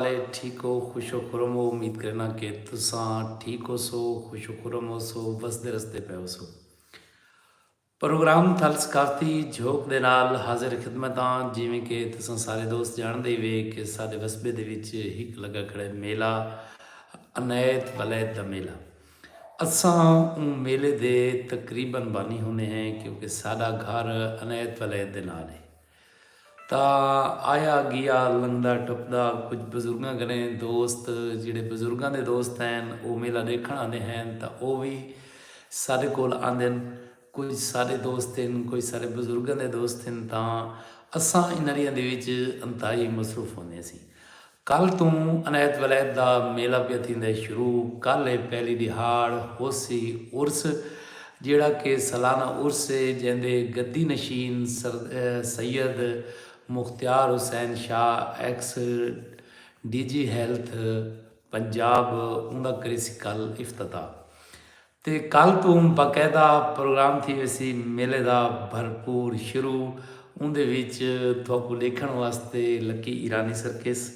ठीक हो खुशो खुरम हो उम्मीद करना कि तुसां ठीक हो सो खुशो खुरम हो सो वसदे रस्ते पे हो सो। प्रोग्राम थल सकाफती झोंक दे नाल हाजिर खिदमत जिमें कि तुसां सारे दोस्त जानते ही वे कि साडे वसबे दे विच हिक लगा खड़ा है मेला अनैत वलैत दा मेला। असां उन मेले दे तकरीबन बानी होने हैं क्योंकि साडा घर अनैत वलैत दे नाल है। ਤਾਂ ਆਇਆ ਗਿਆ ਲੰਘਦਾ ਟੱਪਦਾ ਕੁਝ ਬਜ਼ੁਰਗਾਂ ਕਨੇ ਦੋਸਤ ਜਿਹੜੇ ਬਜ਼ੁਰਗਾਂ ਦੇ ਦੋਸਤ ਹਨ ਉਹ ਮੇਲਾ ਦੇਖਣ ਆਉਂਦੇ ਹਨ ਤਾਂ ਉਹ ਵੀ ਸਾਡੇ ਕੋਲ ਆਉਂਦੇ ਨੇ। ਕੁਝ ਸਾਡੇ ਦੋਸਤ ਹਨ ਕੋਈ ਸਾਡੇ ਬਜ਼ੁਰਗਾਂ ਦੇ ਦੋਸਤ ਹਨ ਤਾਂ ਅਸਾਂ ਇਹਨਾਂ ਦੇ ਵਿੱਚ ਇੰਤਹਾਈ ਮਸਰੂਫ ਹੁੰਦੇ ਸੀ। ਕੱਲ੍ਹ ਤੋਂ ਅਨੈਤ ਵਲੈਤ ਦਾ ਮੇਲਾ ਪਿਆ ਥੀਂਦਾ ਸ਼ੁਰੂ। ਕੱਲ੍ਹ ਇਹ ਪਹਿਲੀ ਦਿਹਾੜ ਹੋਸੀ ਉਰਸ ਜਿਹੜਾ ਕਿ ਸਾਲਾਨਾ ਉਰਸ ਹੈ ਜਿਹਦੇ ਗੱਦੀ ਨਸ਼ੀਨ ਸੈयद ਮੁਖਤਿਆਰ ਹੁਸੈਨ ਸ਼ਾਹ ਐਕਸ DG ਹੈਲਥ ਪੰਜਾਬ ਉਹਦਾ ਕਰੀ ਸੀ ਕੱਲ੍ਹ ਇਫਤਤਾਹ। ਅਤੇ ਕੱਲ੍ਹ ਤੋਂ ਬਾਕਾਇਦਾ ਪ੍ਰੋਗਰਾਮ ਥੀ ਵੈਸੀ ਮੇਲੇ ਦਾ ਭਰਪੂਰ ਸ਼ੁਰੂ। ਉਹਦੇ ਵਿੱਚ ਤੁਹਾਨੂੰ ਦੇਖਣ ਵਾਸਤੇ ਲੱਕੀ ਈਰਾਨੀ ਸਰਕਿਸ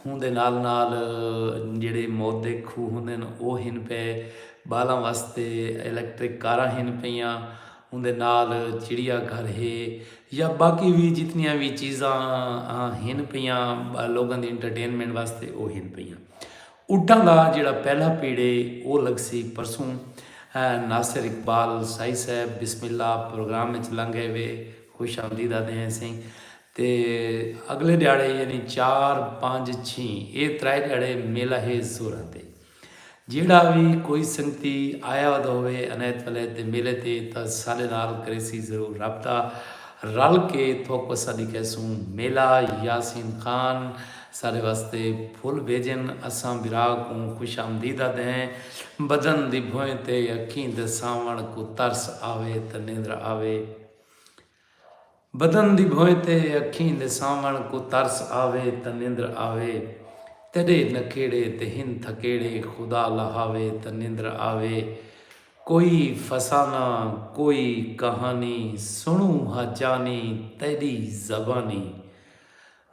ਹੁੰਦੇ ਨਾਲ ਜਿਹੜੇ ਮੌਤ ਦੇ ਖੂਹ ਹੁੰਦੇ ਨੇ ਉਹ ਹਿਨ ਪਏ। ਬਾਲਾਂ ਵਾਸਤੇ ਇਲੈਕਟ੍ਰਿਕ ਕਾਰਾਂ ਹਿਨ ਪਈਆਂ। ਉਹਦੇ ਨਾਲ ਚਿੜੀਆ ਘਰ ਹੈ ਜਾਂ ਬਾਕੀ ਵੀ ਜਿਤਨੀਆਂ ਵੀ ਚੀਜ਼ਾਂ ਹਿਨ ਪਈਆਂ ਲੋਕਾਂ ਦੀ ਇੰਟਰਟੇਨਮੈਂਟ ਵਾਸਤੇ ਉਹ ਹਿਨ ਪਈਆਂ। ਊਠਾਂ ਦਾ ਜਿਹੜਾ ਪਹਿਲਾ ਪੀੜੇ ਉਹ ਲੱਗ ਸੀ ਪਰਸੋਂ। ਨਾਸਿਰ ਇਕਬਾਲ ਸਾਈ ਸਾਹਿਬ ਬਿਸਮਿल्ला ਪ੍ਰੋਗਰਾਮ ਵਿੱਚ ਲੰਘ ਗਏ ਵੇ ਖੁਸ਼ ਆਮਦੀਦ ਆਦੇ हैं ਅਸੀਂ। ਅਤੇ ਅਗਲੇ ਦਿਹਾੜੇ ਯਾਨੀ 4, 5, 6 ਇਹ ਤਰਾਏ ਦਿਹਾੜੇ ਮੇਲਾ ਹੈ ਜ਼ੋਰਾਂ 'ਤੇ। ਜਿਹੜਾ ਵੀ ਕੋਈ ਸੰਗਤੀ ਆਇਆ ਵਦਾ ਹੋਵੇ ਅਨੈਤ ਵਲੈਤ ਦੇ ਮੇਲੇ 'ਤੇ ਤਾਂ ਸਾਡੇ ਨਾਲ ਕਰੇ ਸੀ ਜ਼ਰੂਰ ਰਾਬਤਾ ਰਲ ਕੇ ਥੋਕ ਸਾਡੀ ਕਹਿਸੂੰ ਮੇਲਾ यासीन खान सारे वास्ते फुल भेजन। असां बिराग को खुश आमदीद आते हैं। बदन दी भोएं ते अखीं दे सावण को तरस आवे त निंद्र आवे। बदन दी भोएं ते अखीं दे सावण को तरस आवे त निंद्र आवे। तॾे नखेड़े ते हिन थकेड़े खुदा लहावे त निंद्र आवे। कोई फसाना कोई कहानी सुनू हाजानी तेरी ज़बानी।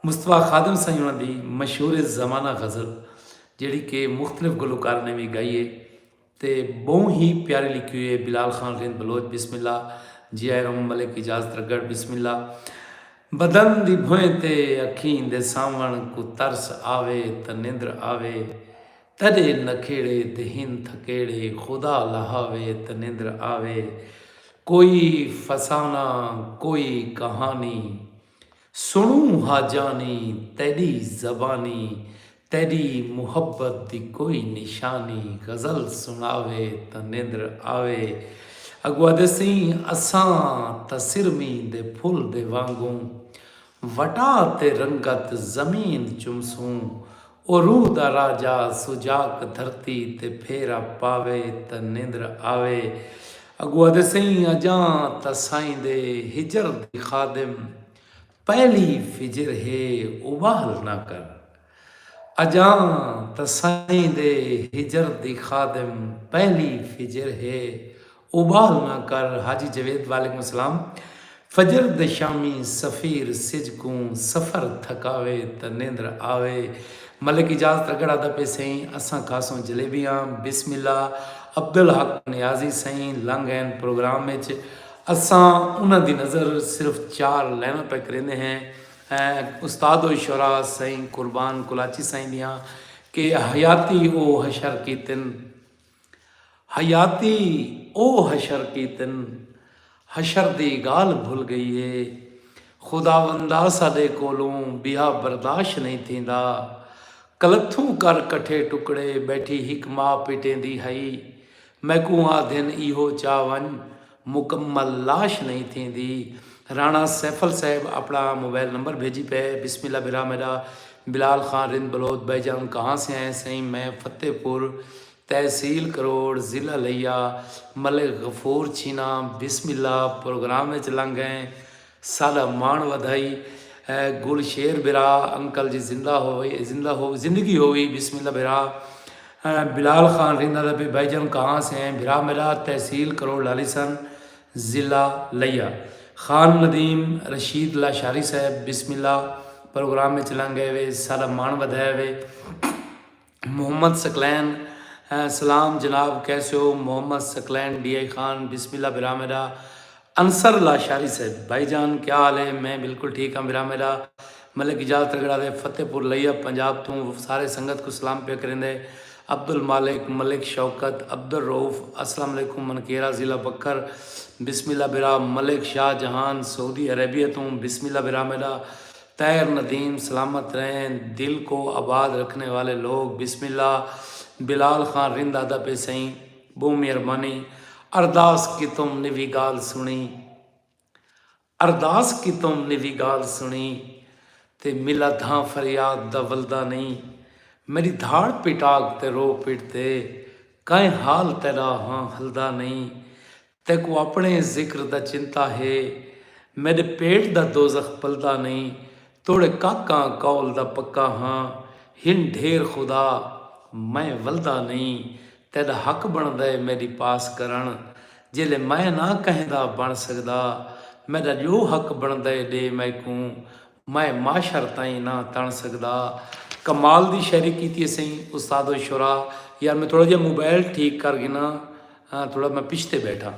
मुस्तफा खादम साईं उन्हों की मशहूर ज़माना गज़ल जिहड़ी कि मुख्तलिफ गुलकार ने भी गाई है तो बहुत ही प्यारी लिखी हुई है। बिलाल खान रिंद बलोच बिस्मिल्ला, जिया रहम मलिक इजाज़त रगड़ बिस्मिल्ला। बदन दी भोएं ते अखीं दे सावण को तरस आवे त निंद्र आवे। तॾे नखेड़े ते हिन थकेड़े खुदा लहावे त निंद्र आवे। कोई फसाना कोई कहानी सुनू हाजानी तेरी ज़बानी। तेरी मुहब्बत दी कोई निशानी गज़ल सुनावे त निंद्र आवे। अगवा दसी असां त सिरमी दे फुल दे वांगूं वटा ते रंगत ज़मीन चुमसूं। ओ रूह दा राजा सुजाक धरती ते फेरा पावे त निंद्र आवे। अगवा दसी अजां त साईं दे हिजर दी खादिम पहली फिजर है उबाल ना कर। अजां त साईं दे हिजर दी खादिम पहली फिजर है उबाल ना कर। हाजी जवेद वालेकुम सलाम। फजर द शामी सफ़ीर सिजकूं सफ़र थकावे त निंद्र आवे। मलिक इजाज़त रगड़ा दा पे सही असां खासों जलेबियाँ बिस्मिल्ला। अब्दुल हक नियाजी सही लंघ प्रोग्राम में असां उन्हां दी नज़र सिर्फ 4 लाइनां पे करेंदे हैं। उस्ताद शरा सही कुर्बान कुलाची सही दियाँ कि हयाती ओ हशर की तिन हयाती ओ हशर की तिन हशर दी गाल भुल गई है। खुदावंदा साडे कोलों बिहा बर्दाश्त नहीं थींदा। कलथूं कर कठे टुकड़े बैठी हिक मां पिटेंदी हई। मैकू आ दिन इहो चा वन मुकम्मल लाश नहीं थींदी। राणा सैफल साहब अपना मोबाइल नंबर भेजी पे बिस्मिल्ला बिरा मेरा। बिलाल खान रिंद बलोच भाईजान कहाँ से आए सही मैं फतेहपुर तहसील करोड़ ज़िला लिया। मलिक गफूर छीना बिस्मिल्ला प्रोग्राम में लंघ गए सादा मान वधाई। गुलशेर बिरा अंकल जी जिंदा हो जिंदगी होई बिस्मिल्ला बिरा। बिलाल खान रिंदा दबे भाईजान कहाँ से हैं बिरा मेरा तहसील करोड़ लालिसन ज़िला लिया। खान नदीम रशीद लाशारी साहब बिस्मिल्ला प्रोग्राम में चलांगे वे सारा मान वधाया वे। मोहम्मद सकलैन सलाम जनाब, कैसे हो? मोहम्मद सकलैन DI खान, बिस्मिल्लाह बिरा मेरा। अंसर लाशारी साहब, भाईजान क्या हाल है? मैं बिल्कुल ठीक हाँ बिरा मेरा। मलिक इजाज़ तगड़ा दे फतेहपुर लैया पंजाब तो सारे संगत को सलाम पे करेंदे। अब्दुल मालिक, मलिक शौकत, अब्दुल रऊफ़, अस्सलाम वालेकुम मनकेरा ज़िला बकर, बिस्मिल्लाह बिरा। मलिक शाहजहान सऊदी अरेबिया तो बिस्मिल्लाह बिरा मेरा। तैर नदीम, सलामत रहें, दिल को आबाद रखने वाले लोग, बिस्मिल्लाह। बिलाल खान रिंद आदा पे सही, बहु मेहरबानी। अरदास की तुम निवी गाल सुनी, अरदास की तुम निवी गाल सुनी, ते मिला धां फरियाद दा वलदा नहीं। मेरी धाड़ पिटाग ते रो पिटते, कई हाल तेरा हाँ हलदा नहीं। ते को अपने जिक्र दा चिंता है, मेरे पेट दा दोजख पलदा नहीं। तोड़े काका कौल दा पक्का हाँ, हिन ढेर खुदा मैं वलदा नहीं। तेरा हक बनदा है मेरी पास करन, जिले मैं ना कहदा बन सकदा। मेरा जो हक बनदा है दे मैकू, मैं माशर ताईं ना तन सकदा। कमाल दी शायरी की सही उस्तादो शुरा। यार मैं थोड़ा जिहा मोबाइल ठीक कर गिना, हाँ थोड़ा मैं पिछते बैठा।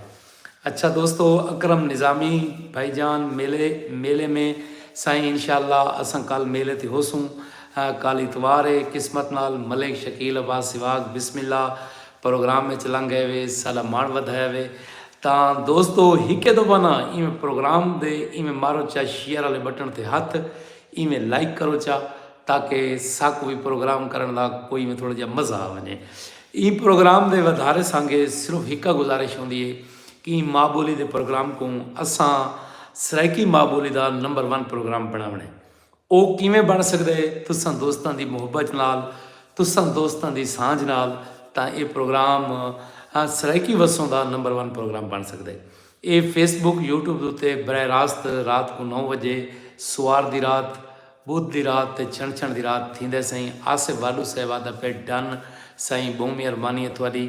अच्छा दोस्तों, अकरम निज़ामी भाईजान मेले में साईं इंशाअल्लाह असां कल मेले ते होसूं। कल इतवार है, किस्मत नाल मलिक शकील अब्बास सिवाग बिस्मिल्लाह प्रोग्राम में चलांगे वे साला मान वधाया वे। ਤਾਂ ਦੋਸਤੋ ਹਿੱਕੇ ਤੋਂ ਬਣਾ ਇਵੇਂ ਪ੍ਰੋਗਰਾਮ ਦੇ ਇਵੇਂ ਮਾਰੋ ਚਾ ਸ਼ੇਅਰ ਵਾਲੇ ਬਟਨ ਤੇ ਹੱਥ, ਇਵੇਂ ਲਾਈਕ ਕਰੋ ਚਾ ਤਾਂ ਕਿ ਸਾਕੂ ਵੀ ਪ੍ਰੋਗਰਾਮ ਕਰਨ ਦਾ ਕੋਈ ਇਵੇਂ ਥੋੜਾ ਜਿਹਾ ਮਜ਼ਾ ਆ ਵञे। ਇਹ ਪ੍ਰੋਗਰਾਮ ਦੇ ਵਧਾਰੇ ਸੰਗੇ ਸਿਰਫ ਹਿੱਕਾ ਗੁਜ਼ਾਰਿਸ਼ ਹੁੰਦੀ ਹੈ ਕਿ ਮਾਂ ਬੋਲੀ ਦੇ ਪ੍ਰੋਗਰਾਮ को ਅਸਾਂ ਸਰਾਇਕੀ ਮਾਂ ਬੋਲੀ ਦਾ ਨੰਬਰ 1 ਪ੍ਰੋਗਰਾਮ ਬਣਾਵਣੇ। ਉਹ ਕਿਵੇਂ ਬਣ ਸਕਦਾ ਹੈ? ਤੁਸਾਂ ਦੋਸਤਾਂ ਦੀ ਮੁਹੱਬਤ ਨਾਲ, ਤੁਸਾਂ ਦੋਸਤਾਂ ਦੀ ਸਾਂਝ ਨਾਲ, ਤਾਂ ਇਹ ਪ੍ਰੋਗਰਾਮ ਸਰਾਇਕੀ ਵਸੋਂ ਦਾ ਨੰਬਰ 1 ਪ੍ਰੋਗਰਾਮ ਬਣ ਸਕਦਾ ਹੈ। ਇਹ ਫੇਸਬੁੱਕ YouTube ਦੇ ਉੱਤੇ ਬਰਾਹ ਰਾਸਤ ਰਾਤ ਨੂੰ 9 ਵਜੇ ਸਵਾਰ ਦੀ ਰਾਤ, बुध की रात ते छण की रात थींदे सही। आसिफ वालू साहब आदा पे डन साईं, बहुत मेहरबानी है थोड़ी,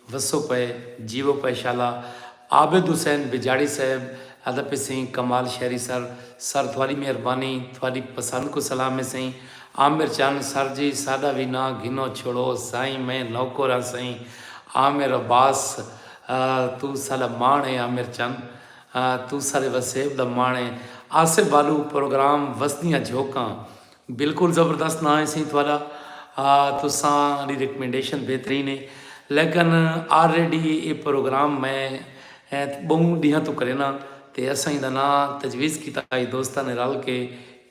वसो पे जीवो पे शाला। आबिद हुसैन बिजाड़ी साहब आदा पे सही, कमाल शहरी सर थोड़ी मेहरबानी, थोड़ी पसंद को सलाम है सही। आमिर चंद सर जी, सादा भी ना गिनो छोड़ो साईं, मैं नौकर हाँ सही। आमिर अब्बास तू साला मान है, आमिर चंद तू सारे वसेब दा मान है। आसिफ बालू प्रोग्राम वसदियाँ झोंका बिल्कुल ज़बरदस्त ना है सी थोड़ा, तुसां दी रिकमेंडेशन बेहतरीन है। लेकिन ऑलरेडी ये प्रोग्राम मैं बहु ॾींहं तो करे ना, तो असां दा ना तजवीज़ किया दोस्तों ने रल के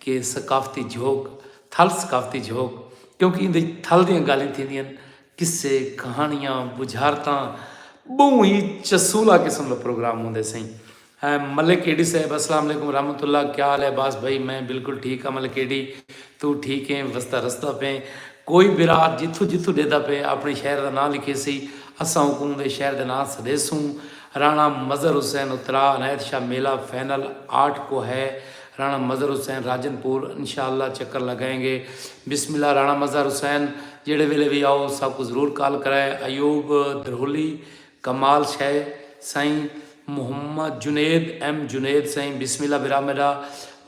कि सकाफती झोंक, थल सकाफती झोंक, क्योंकि इन थल दियाँ गालियां थींदियां, किस्से कहानियाँ बुझारतां, बहु ही चसूला किस्म का प्रोग्राम होंदे सही। मलिक एडी साहब अस्सलाम वालेकुम रहमतुल्लाह, क्या हाल है बास भाई? मैं बिल्कुल ठीक हाँ मलिक एडी, तू ठीक है? वस्ता रस्ता पे कोई बिरार जिथों जिथों देता पे अपने शहर का नाम लिखे सी, असां हुकूम के शहर के नाम सदेसूँ। राणा मज़हर हुसैन उत्तरा, अनायत शाह मेला फाइनल 8 को है। राणा मज़हर हुसैन राजनपुर, इंशाअल्लाह चक्कर लगाएंगे बिस्मिल्लाह। राणा मज़हर हुसैन जेड़े वेले भी आओ सबको ज़रूर कॉल कराए। अयूब दरहोली, कमाल शाह साईं, मोहम्मद जुनेद M जुनेद साईं बिस्मिल्लाह बिरा मेरा।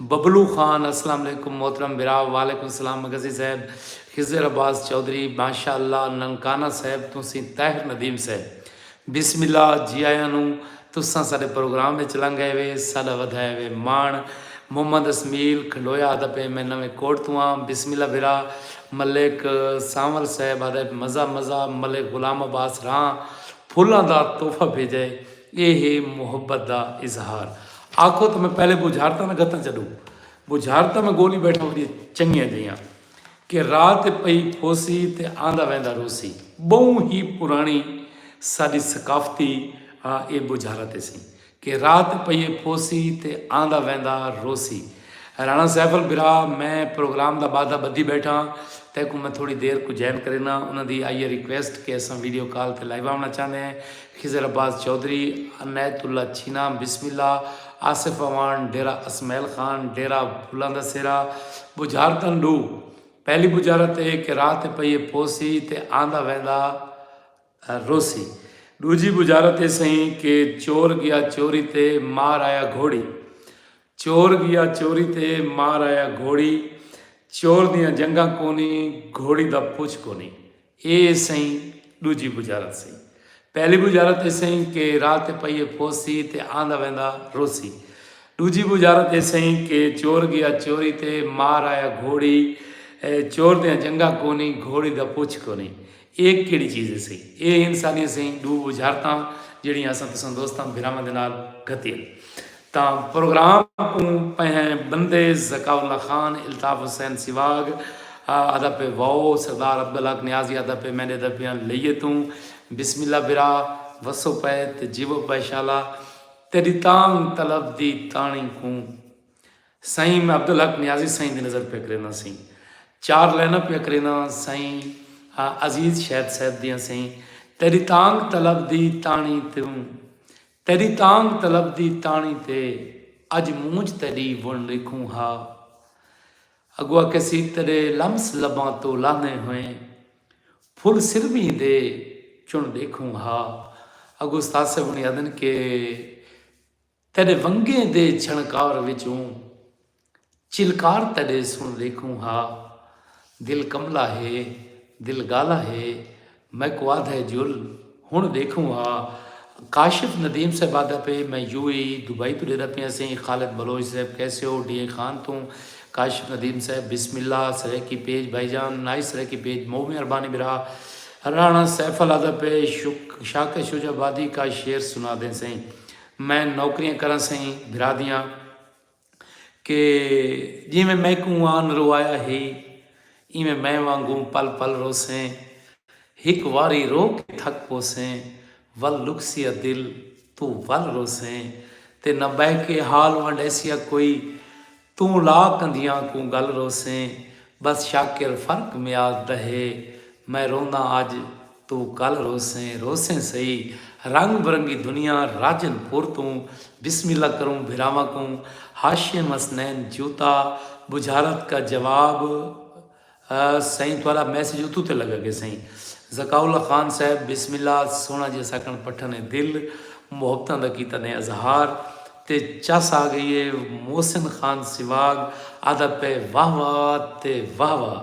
बबलू खान अस्सलाम वालेकुम मोहतरम बिरा, वालेकुम सलाम मगजी साहब। खिज़र अब्बास चौधरी माशाअल्लाह, ननकाना साहब तुसी, ताहिर नदीम साहब बिस्मिल्लाह जी आया नू। तुसां साडे प्रोग्राम में चलांगे वे साडा वधाए वे मान। मोहम्मद असमील खंडोया आदा पे मैं नवे कोट तो हाँ बिस्मिल्लाह बिरा। मलिक सावल साहब आदा मज़ा मज़ा। मलिक गुलाम अब्बास रां फुलों का तोहफा भेजे, ये है मुहब्बत का इजहार। आखो तो मैं पहले बुझारता ना गत्ता चलूँ, बुझारता मैं गोली बैठा वही चंगिया जियां कि रात पई फोसी ते आंदा वहदा रोसी। बहु ही पुरानी साड़ी सकाफती ये बुझारत सी कि रात पई फोसी ते आंदा वहदा रोसी। राणा सैफल बिरा, मैं प्रोग्राम का बाधा बधी बैठा तैको मैं थोड़ी देर को जैन करना। उन्होंने आई रिक्वेस्ट कि असा वीडियो कॉल पर लाइव आना चाहते हैं। खिज़र अब्बास चौधरी, अनैतुल्ला छीना बिस्मिल्लाह। आसिफ अवान डेरा असमैल खान डेरा फुलां दा सेरा। बुझारतन डू, पहली बुझारत है कि रात पई पोसी ते आंदा वहदा रोसी। दूजी बुझारत है सही कि चोर गया चोरी ते मार आया घोड़ी। चोर गया चोरी ते मार आया घोड़ी। चोर दियां जंगा कोनी, घोड़ी दा पुछ कोनी। ये सही दूजी बुझारत सही। पहली बुझारत ये सही कि राह ते पईए फोसी ते आंदा वेंदा रोसी। दूजी बुझारत ये सही कि चोर गया चोरी ते मार आया घोड़ी, चोर दियां जंगा कोनी, घोड़ी दा पुछ कोनी। ये किहड़ी चीज़ है सही? ये इंसानी सही दो बुझारतां जिहड़ियां असां तुसां दोस्तां भिरावां दे नाल गतियां। ਤਾਂ ਪ੍ਰੋਗਰਾਮ ਨੂੰ ਪਹਿ ਬੰਦੇ ਜ਼ਕਾउल्ला खान, इल्ताफ़ हुसैन सिवाग, अदब वाओ सरदार अब्दुल हक नियाजी अदब मैंने दबियाँ लिए तूं बिस्मिल्ला बिरा वसो पै ते जीवो पैशाला तेरी तांग तलब दी ताणी को। साईं मैं अब्दुल हक नियाजी साईं दी नज़र पे करेना सही 4 लाइनां पे करेना साईं अजीज़ शहद साहब दियां सही। तेरी तांग तलब दी ताणी तूं, तेरी तांग तलब दी ताणी ते अज मूंझ तेरी वण लिखूं हा। अगुआ कैसी तेरे लम्स लबां तो लाने हुए फुल सिरमी दे चुन देखूं हा। अगु उस्ताद साहब हुण यादन के तेरे वंगे दे छणकार विचों चिलकार तेरे सुन देखूं हा। दिल कमला है दिल गाला है मैं कुआद है जुल हुण देखूं हा। काशिफ नदीम साहब आदा पे मैं यूएई दुबई तो डेरा पे से खालिद बलोच साहब कैसे हो डी खान तो काशिफ नदीम साहब बिस्मिल्लाह सरे की पेज भाईजान नाइस सरे की पेज मो मेहरबानी बिरा राणा सैफल आदा पे शाके शुजाबादी का शेर सुना दें सही। मैं नौकरियां करा सही बिरा दियाँ कि जिमें मैं कुआन रोआया है इमें मैं वांगू पल पल रोसें हिक वारी रो के थक पोसें वल लुक्सिया दिल तू वल रोसें ते न बह के हाल वंडैसिया कोई तू ला कंदियां को गल रोसें बस शाकिर फर्क में आज दहे मैं रोंदा आज तू कल रोसें रोसें सही रंग बिरंगी दुनिया राजन पुर तू बिस्मिल्ला करूं भिरावा को हाशिम हसनैन जूता बुझारत का जवाब सही थोड़ा मैसेज उतू ते लगा के सही। ज़काउल्ला खान साहब बिस्मिल्लाह सोना जी सकन पठन दिल मुहब्बतां दा कीता ने इजहार ते चस आ गई है। मोहसिन खान सिवाग आदा पे वाह वाह ते वाह वाह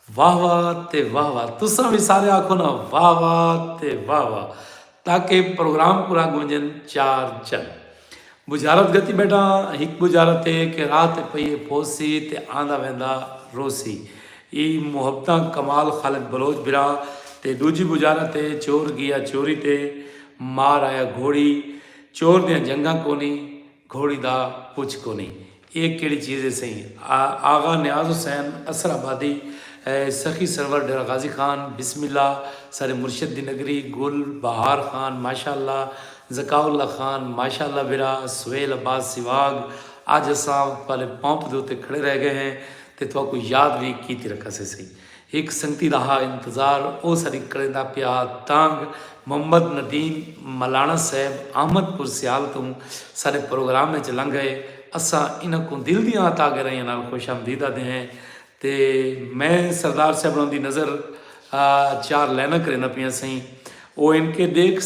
वाह वाह ते वाह वाह तुसा भी सारे आखो ना वाह वाह ते वाह वाह ताकि प्रोग्राम पूरा गुंजन 4 चल। बुझारत गति बेटा हिक बुझारत है कि रात पई फोसी ते आंदा वेंदा रोसी। ई मुहब्बतां कमाल खालिद बलोच बिरा ते दूजी बुझारत है चोर गया चोरी ते मार आया घोड़ी, चोर दियां जंगा कोनी घोड़ी दा पुछ कोनी। एक केड़ी चीज़ है सही। आगा न्याज हुसैन असराबादी सखी सरवर डेरा गाजी खान बिस्मिल्लाह सारे मुर्शिद दी नगरी गुल बहार खान माशाअल्लाह ज़काउल्ला खान माशाअल्लाह बिरा सुहेल अब्बास सिवाग आज असां पहले पंप दे उत्ते खड़े रह गए हैं ते तो को याद भी कीती रखा से सही। एक संगती रहा इंतज़ार ओ सरी करेंदा पिया तांग मोहम्मद नदीम मलाना साहब अहमदपुर सियाल तो सारे प्रोग्राम में लंघ गए असा इन्हों को दिल दियाँ अता गराइयां नाल खुश आमदीदा दे हैं। तो मैं सरदार साहब की नज़र 4 लाइना करेंदा पिया सही। वो इनके देख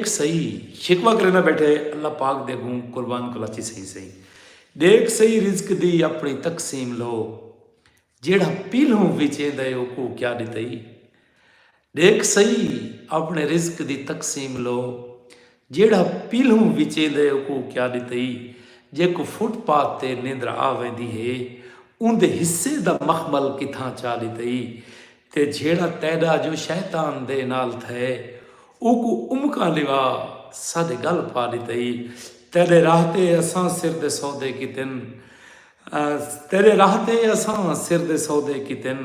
सही शिकवा करेंदा बैठे अल्लाह पाक दे गूं कुर्बान कुलाची सही सही। देख सही रिज्क दी अपनी तकसीम लो जेड़ा पीलू विचेंदा को क्या दितई। देख सही अपने रिज्क दी तकसीम लो जेड़ा पीलू विचेंदा को क्या दितई। जे को फुटपाथ ते निंद्र आ वेंदी है उनके हिस्से दा मखमल किथां चा लितई। ते जेड़ा तैदा जो शैतान दे नाल थे उको उमका लिवा सादे गल पा लितई। तेरे राहते असां सिर दे सौदे कितन तेरे राहते असां सिर दे सौदे कितन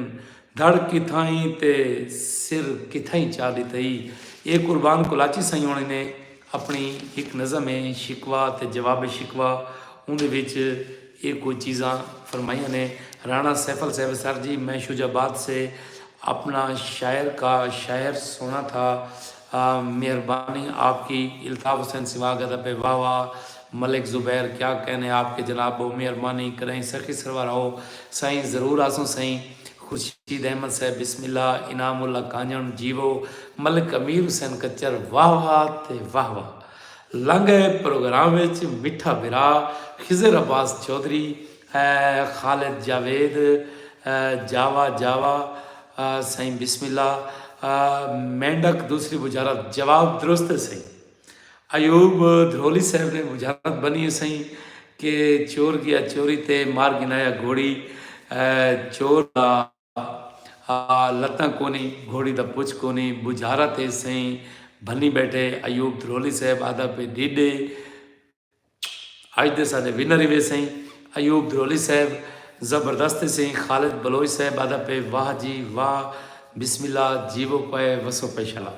धड़ किथाई ते सिर किथाई चा लितई। ये कुर्बान कुलाची सही होने ने अपनी एक नज़म है शिकवा ते जवाब शिकवा उनके विच ये कोई चीज़ां फरमाइया ने। राणा सैफल साहब सर जी मैं शुजाबाद से अपना शायर सुना था मेहरबानी आपकी। इल्ताफ़ हुसैन सिवाग अदब वाह वाह मलिक ज़ुबैर क्या कहने आपके जनाब वो मेहरबानी करें सखी सरवर हो साईं ज़रूर आसो साईं। खुर्शीद अहमद साहब बिस्मिल्लाह इनामुल्ला कांजण जीवो मलिक अमीर हुसैन कच्चर वाह वाह ते वाह वाह। लंघे प्रोग्राम मिठा बिरा खिजर अब्बास चौधरी खालिद जावेद जावा जावा सही बिस्मिल्ला मेंढक दूसरी बुझारत जवाब दुरुस्त है सही। अयूब धरोली साहब ने बुझारत बनी है सही कि चोर गया चोरी ते मार गिनाया घोड़ी चोर लत्तां कोनी घोड़ी दा पुछ कोनी बुझारत है सही भनी बैठे अयूब धरोली साहब आदा पे डीडे अज दे साडे विनर ही वे सही अयूब धरोली साहब ज़बरदस्त सही खालिद बलोच साहब आदा पे वाह जी वाह बिस्मिल्ला जीवो पे वसो पे शला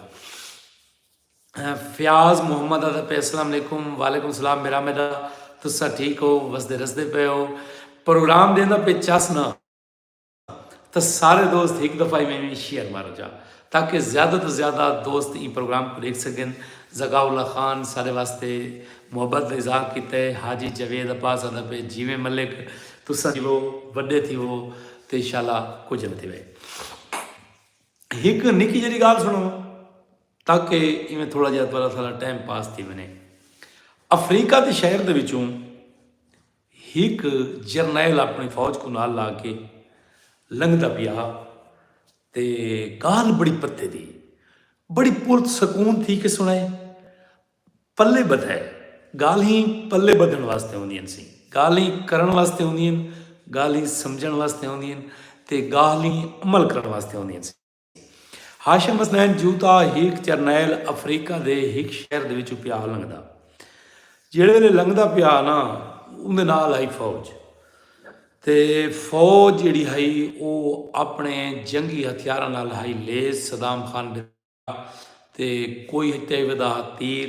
फयाज मुहम्मद आदा पे अस्सलाम वालेकुम वालेकुम सलाम मेरा मेरा तुसा ठीक हो वसदे रसदे पे हो प्रोग्राम देना पे चस ना तो सारे दोस्त एक दफ़ा में शेयर मारो जा ताकि ज़्यादा तो ज़्यादा दोस्त इस प्रोग्राम को देख सकें। जगाउल्ला खान सारे वास्ते मुहब्बत इजहार किते हाजी जवेद अब्बास आदा पे जीवे मलिक तुसा जीवो वड्डे थी वो तो इंशाल्लाह कुछ न थे एक निकी जी गाल सुनो ताकि इवें थोड़ा जिहा थोड़ा थोड़ा टाइम पास थी वने। अफ्रीका के शहर के विचों एक जरनैल अपनी फौज को नाल ला के लंघदा पिया ते गाल बड़ी पत्ते दी बड़ी पुरत सकून थी कि सुनाए पल्ले बधाए गाल ही पल्ले बधण वास्ते होंदियां सी गाल ही करण वास्ते होंदियां गाल ही समझण वास्ते होंदियां ते गाल ही अमल करन वास्ते होंदियां सी। हाशिम हसनैन जूता एक जरनैल अफ्रीका के एक शहर दे विचों पिया लंघदा जिहड़े वेले लंघदा पिया ना उहदे नाल आई फौज ते फौज जिहड़ी है वो अपने जंगी हथियारां नाल है लेस सदाम खान ते कोई चाहे वदा तीर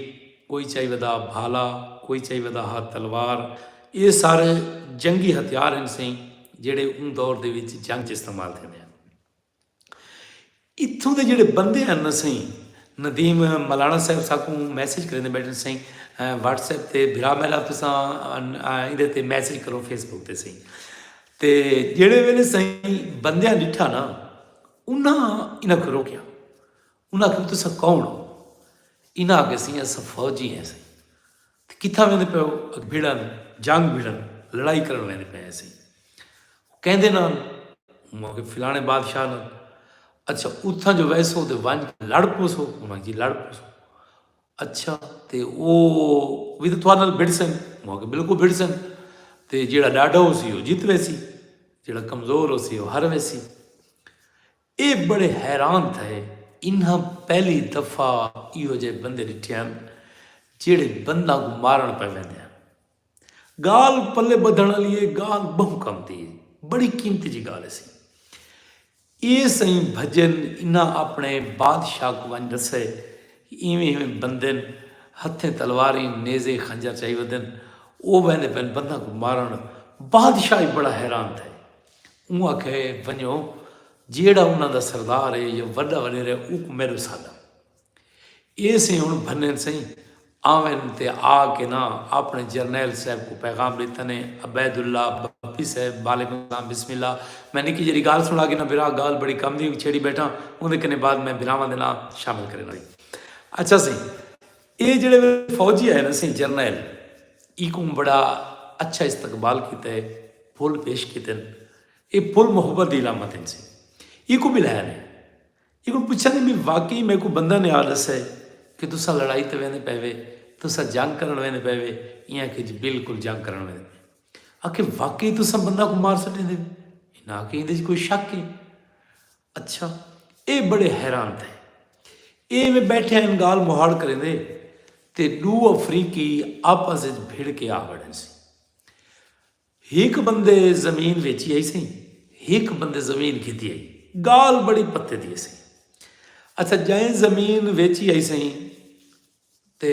कोई चाहे वदा भाला कोई चाहे वदा तलवार ये सारे जंगी हथियार हैं सही जिहड़े उन दौर दे विच जंग च इस्तेमाल होंदे हैं। इत्थों के जिहड़े बंदे हैं ना सही नदीम मलाना साहब साकू मैसेज करेंदे बैठे सही व्हाट्सएप ते बिरा मेरा तुसां इहदे ते मैसेज करो फेसबुक ते सही ते जिहड़े वेले सही बंदियां डिठा ना उन्हां इन्हां को रोकिया उन्हां आखिया तुसां कौन हो इन्हां आगे सी अस फौजी हैं सही कित्थां वेंदे पे हो भिड़न जंग भिड़न लड़ाई करन वेंदे पे सही कहंदे ना मौके फिलाने बादशाह नाल अच्छा उत्थां जो वैसो तो वंज लड़ पोसो उन्होंने जी लड़ पोसो अच्छा तो वो भी तो थोड़े नाल भिड़ सन मौके बिल्कुल भिड़ सन तो जिहड़ा डाढा हो सी वो जित वैसी जिहड़ा कमज़ोर हो सी वो हार वैसी। ये बड़े हैरान थे इन्हां पहली दफ़ा इहो जे बंदे डिठे हैं जिहड़े बंदा को मारन पे वेंदे हैं। गाल पल्ले बधण वाली गाल बहु कम थी बड़ी कीमती जी गाल सी। ये सही भजन इन्हां अपने बादशाह को वंज दसे इवें इवें बंदे हथे तलवारी नेज़े खंजर चाहिए वदन वो वेंदे पैन बंदा को मारण बादशाह ही बड़ा हैरान थे ऊँ आखे वञो जेड़ा उन्हां दा सरदार है या वड्डा वडेरा ऊ मेरो सादा ये सही हुण भन्ने सही आवन ते आके ना अपने जरनैल साहब को पैगाम देते ने अबैदुल्ला बप्पी साहब वालेकुम सलाम बिस्मिल्ला मैं निकी जी गाल सुना के ना बिरा गाल बड़ी कम दी छेड़ी बैठा उन्हें कने बाद मैं बिरावां दे नाम शामिल करे लाई। अच्छा सही ये जिहड़े फौजी है ना सही जरनैल इको बड़ा अच्छा इस्तकबाल किया है फुल पेश किए ये फुल मुहब्बत की इलामत हैं सी इको भी लाया ने इको पूछा नहीं मैं वाकई मेरे को बंदा ने आ दसा है कि तुसा लड़ाई तो वेंदे पैवे तुसा जंग करन वेंदे पैवे इं कि जी बिल्कुल जंग करन वेंदे आखिर वाकई तुसा बंदा को मार सकेंदे इन्हें आके इहदे कोई शक है। अच्छा ये बड़े हैरान थे ये में बैठे हैं गाल मुहाड़ करेंदे ते दू अफ्रीकी आपस में भिड़ के आ बड़े सी एक बंदे जमीन वेची आई सी एक बंदे जमीन खिती आई गाल बड़ी पत्ते दी सी। अच्छा जै जमीन वेची आई सही तो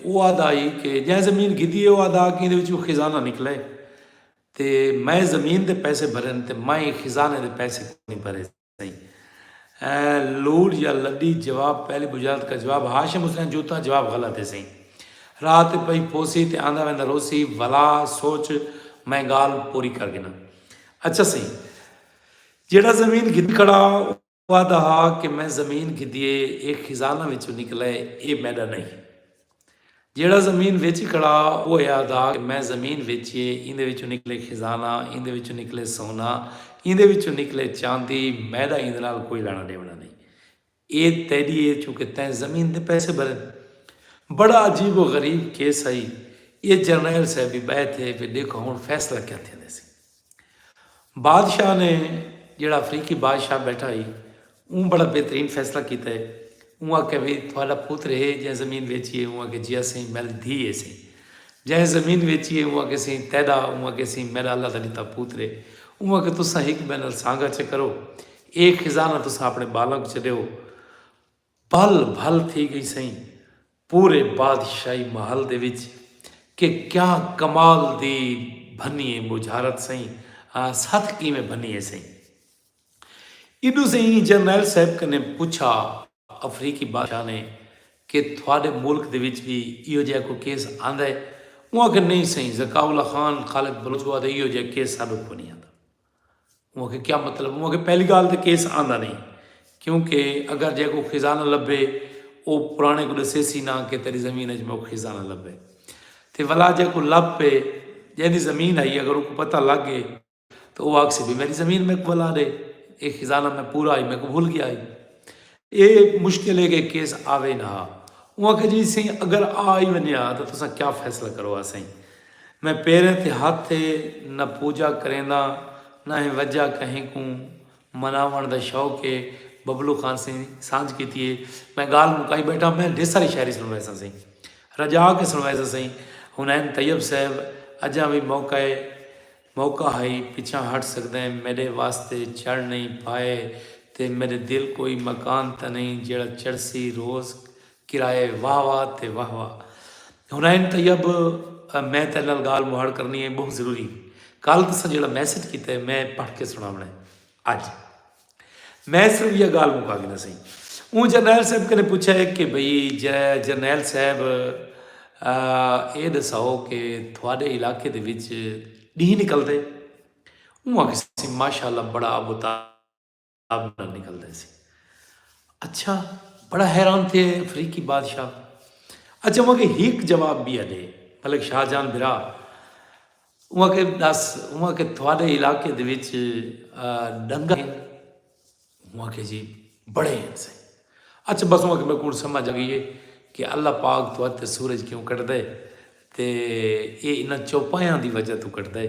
वो आदा आई कि जै जमीन गिदी वो आदा कि खजाना निकले तो मैं जमीन के पैसे भरे तो मैं खजाने के पैसे नहीं भरे सही लूट या लड्डी जवाब पहली बुझारत का जवाब हाशिम हुसैन जूता जवाब गलत है सही रात पई पोसी ते आंदा वेंदा रोसी भला सोच मैं गाल पूरी कर गिना। अच्छा सही जेड़ा जमीन गिद खड़ा वादा कि मैं जमीन गिदिए एक खजाना विचों निकले ये मैडा नहीं ਜਿਹੜਾ ਜ਼ਮੀਨ ਵੇਚ ਖੜਾ ਉਹ ਯਾਦਾ ਕਿ ਮੈਂ ਜ਼ਮੀਨ ਵੇਚੀਏ, ਇਹਦੇ ਵਿੱਚੋਂ ਨਿਕਲੇ ਖਜ਼ਾਨਾ, ਇਹਦੇ ਵਿੱਚੋਂ ਨਿਕਲੇ ਸੋਨਾ, ਇਹਦੇ ਵਿੱਚੋਂ ਨਿਕਲੇ ਚਾਂਦੀ, ਮੈਦਾ ਇਹਦੇ ਨਾਲ ਕੋਈ ਲੈਣਾ ਦੇਣਾ ਨਹੀਂ। ਇਹ ਤੇਰੀ ਹੈ ਚूँकि तैं ज़मीन ਦੇ ਪੈਸੇ भरे। बड़ा अजीब व गरीब केस आई। ये जरनैल साहब भी बह थे भी देखो हुण फैसला क्या थेंदे सी। बादशाह ने जिहड़ा अफ्रीकी बादशाह बैठा ही ऊँ बड़ा बेहतरीन फैसला किया है। ऊँ आखे भी थोड़ा पुत्र है जै ज़मीन वेचिए, ऊँ आखे जी असीं मेरी धी है सी, जै ज़मीन वेचिए ऊँ आखे सी तैदा, ऊँ आखे सी मेरा अल्लाह दा दिता पुत्र है, ऊँ आखे तुसां हिक ॿिए नाल सांगा च करो, एक खजाना तुसां अपने बालां च ॾियो। पल भल थी गई सही पूरे बादशाही महल दे विच कि क्या कमाल दी भन्नी है बुझारत सही, सत किवें भन्नी है सही। इदू सही जरनैल साहब कने पूछा अफ्रीकी बादशाह ने कि थोड़े मुल्क दे विच भी इहो जिहा कोई केस आंदा है? वो आखे नहीं सही, ज़काउल्ला खान खालिद बलोच आदे इहो जिहा केस साडे को नहीं आंदा। वो आखे क्या मतलब? वो आखे पहली गल तो केस आंदा नहीं, क्योंकि अगर जे कोई खजाना लभे वो पुराने को दसे सी ना कि तेरी ज़मीन में वो खजाना लभे, तो वला जे को लभ पे जैसी ज़मीन आई अगर उनको पता लग गए तो वो आख से भी मेरी ज़मीन में वला दे, एक खजाना में पूरा आई, मैं को भूल गया आई। ये मुश्किल है कि केस आवे ना। वो आखे जी सही अगर आ ही वनिया तो तुसा क्या फैसला करो? आ सही मैं पैरें ते हाथ थे न पूजा करेंदा न ही वजह कहीं को मनावण दा शौक है। बबलू खान से सांझ की थी मैं गाल मुकाई बैठा, मैं ढेर सारी शायरी सुनवाए सा सही, रजा के सुनवाए सा सही। हुनैन तैयब साहब अजा भी मौका है पिछा हट सकते हैं, मेरे वास्ते चढ़ नहीं पाए ते मेरे दिल कोई मकान तो नहीं जेड़ा चढ़सी रोज़ किराए वाह वाह ते वाह वाह। हुनैन तैयब मैं तेरे नाल गाल मुहाड़ करनी है बहुत ज़रूरी। कल तुसा जेड़ा मैसेज किया है मैं पढ़ के सुनावना है अज, मैं सिर्फ यह गाल मुका गया सही। वो जरनैल साहब कने पूछा है कि भाई जरनैल साहब ये दसाओ कि थोड़े इलाके दे विच डी निकलते? वो आखे माशाअल्लाह बड़ा अबुताब निकलते सी। अच्छा बड़ा हैरान थे अफ्रीकी बादशाह। अच्छा वहाँ के हिक जवाब भी अड़े मलिक शाहजहां बिरा वहाँ के दस वहाँ के थोड़े इलाके दे विच डंगा वहाँ के जी बड़े हैं से। अच्छा बस वहाँ के मैं कुछ समझ आ गई है कि अल्लाह पाक तो सूरज क्यों कटता है, तो ये इन्होंने चौपाया की वजह तो कटता है,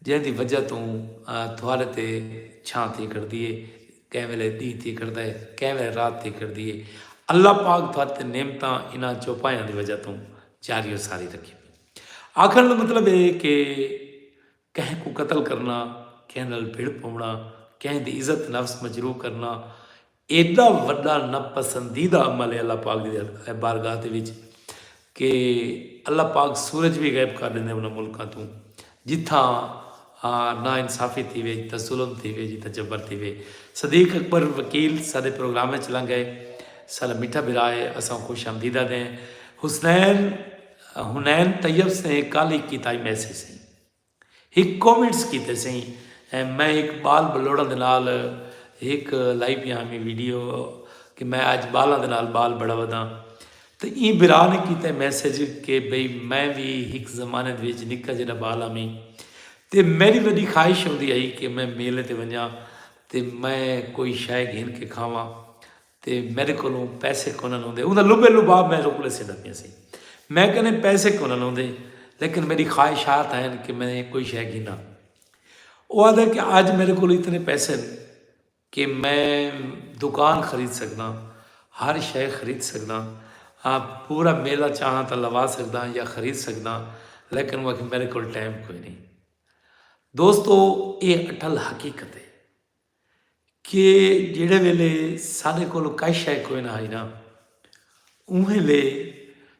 जिंदी वजह तो थोड़े ते छां थी करती है, कै वेले दी थी करता है, कै वेले रात थी करती है। अल्लाह पाक थोड़े नेमत इन्होंने चौपाया की वजह तो जारी और सारी रखी। आखिर का मतलब है कि कहीं को कतल करना, कहीं नाल भिड़ पाना, कहीं की इज्जत नफ्स मजरू करना एडा वड्डा नापसंदीदा अमल है अल्लाह पाक की बारगाह के विच कि अल्लाह पाक सूरज भी गायब कर देंगे उन्होंने मुल्कों तो जिथा ना इंसाफी थी वे, जिता जुल्म थी वे, जिता जबर थी वे। सदीक अकबर वकील सारे प्रोग्राम में चला गए, सारा मिठा बिरा है, असा खुश आमदीदा दें। हुनैन तैयब से कल एक किताई मैसेज से एक कॉमेंट्स किए सही। मैं एक बाल बलोड़ा दे नाल एक लाइव यहाँ में वीडियो कि मैं आज बालों के नाल बाल बड़ा वधा, तो ये बिरा ने किया मैसेज कि बई मैं भी एक जमाने निक्का जरा बाल आमी, तो मेरी बड़ी ख्वाहिश होती आई कि मैं मेले ते वजा तो मैं कोई शय घिन के खावा, तो मेरे को पैसे को आते उनका लुबे लुबाब मेरे को सिद्धा पिया सी। मैं कहने पैसे को आते लेकिन मेरी ख्वाहिशात हैं कि मैं कोई शय घिना। वो आता कि अज मेरे को इतने पैसे कि मैं दुकान खरीद सकदा, हर शय खरीद सकदा, पूरा मेला चाह तो लवा सकदा या खरीद सकदा, लेकिन वह मेरे को टाइम कोई नहीं। दोस्तों ये अटल हकीकत है कि जिहड़े वेले साडे कोल कई शय कोई ना आई ना उह वेले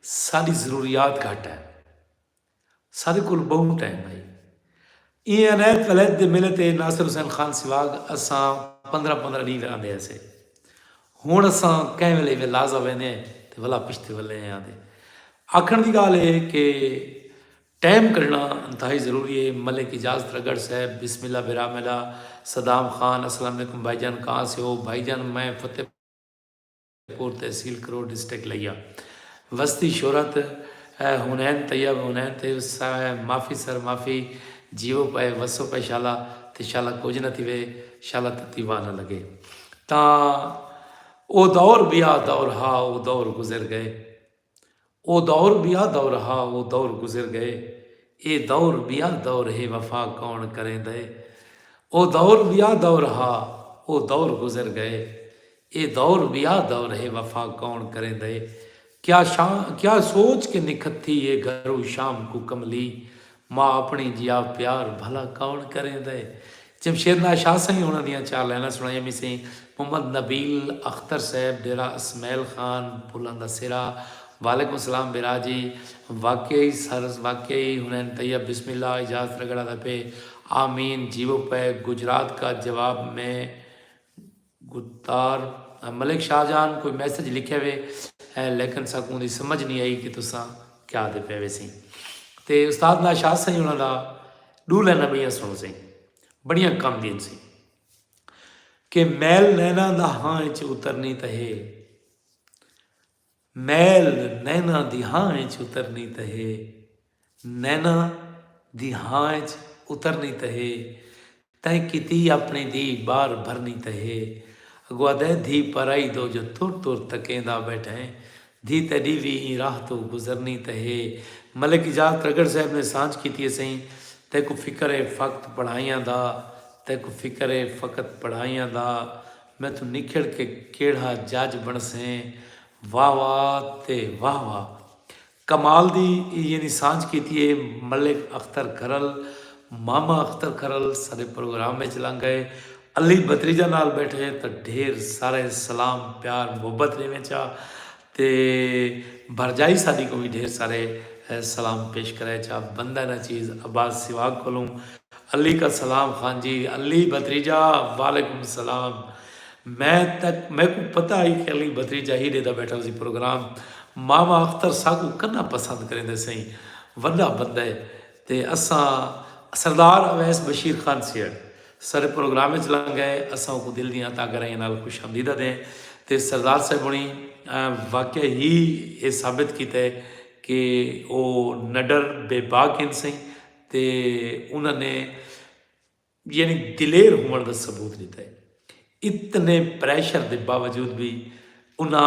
साडी जरूरियात घट है, साडे कोल बहुत टाइम आई। ये अनैत वलैत दे मेले ते नासिर हुसैन खान सिवाग असा 15-15 डी आते ऐसे हूँ असा कई वेले वे लाजा वेने तो भला पिछते वाले आते। आखण की गाल है कि टाइम करना इंतहाई ज़रूरी है। मलिक इजाज़त रगड़ साहब बिस्मिल्लाह बिरामिला सदाम खान अस्सलाम वालेकुम भाईजान कहाँ से हो? भाईजान मैं फतेहपुर तहसील करोड़ डिस्ट्रिक्ट लिया। वस्ती शोहरत हुनैन तैयब हुनैन ते माफ़ी सर माफ़ी जीवो पे वसो पे शाला ते शाला कुछ न थी वे शाला तती वाह न लगे ता ओ दौर बिया दौर हा वो दौर गुजर गए ओ दौर बिया दौर हा वो दौर गुजर गए ये दौर बिया दौर है वफा कौन करें दे ओ दौर बिया दौर हा वो दौर गुजर गए ये दौर बिया दौर है वफा कौन करें दे क्या सोच के निखत थी ये घरों शाम को कमली माँ अपनी जिया प्यार भला कौन करें दे जमशेदना शाह सही उन्होंने दियाँ चार लाइना सुनाई मी सी मोहम्मद नबील अख्तर साहब डेरा इसमाइल खान बुलंद सिरा वालेकुम सलाम बिराजी वाकई सरस वाकई हुनैन तैयब बिस्मिल्लाह इजाज़त रगड़ा दपे आमीन जीवो पे गुजरात का जवाब में गुत्तार मलिक शाहजहान कोई मैसेज लिखे हुए है लेकिन साकूं दी समझ नहीं आई कि तुसा क्या दे पे सी ते उस्ताद ना शाह सही उन्हों का डू लैना बड़िया सुनो सी बड़िया काम दी सी कि मैल नैना दा हाँ च उतरनी तहे मैल नैना दी हाँ च उतरनी तहे नैना दी हाँ च उतरनी तहे तय किती अपनी दी बार भरनी तहे अगवा दे धी पराई दो जो तुर तुर तकेंदा बैठे धी तड़ी भी राह तो गुजरनी तहे मलिक इजाज़त रगड़ साहब ने सांझ की सही तैको फिक्र है फ़कत पढ़ाइयां दा तैको फिक्र है फ़कत पढ़ाइयां दा मैं तू निखड़ के केड़ा जज बन से वाह वाह ते वाह वाह कमाल दी यानी सांझ की है मलिक अख्तर खरल मामा अख्तर खरल सारे प्रोग्राम में चला गए अली बतरीजा नाल बैठे तो ढेर सारे सलाम प्यार मुहब्बत ने चा ते भरजाई सादी को भी ढेर सारे सलाम पेश करे चा बंदा ना चीज़ अब्बास सिवाग को अली का सलाम खान जी अली बतरीजा वालेकुम सलाम मैं को पता ही कि अली बतरीजा ही देता बैठा सी प्रोग्राम मामा अख्तर साकू कन्ना पसंद करेंदे सही वड्डा बंदा है ते असा सरदार अवैस बशीर खान सियड़ सारे प्रोग्राम चला गए असा को दिल दियाँ ताकरें नाल खुश हमदीदा दें ते सरदार साहब होनी वाकई ही ये साबित किया कि वो नडर बेबाक इन सही ते उन्होंने यानी दिलेर होने का सबूत दिता है इतने प्रैशर के बावजूद भी उन्हें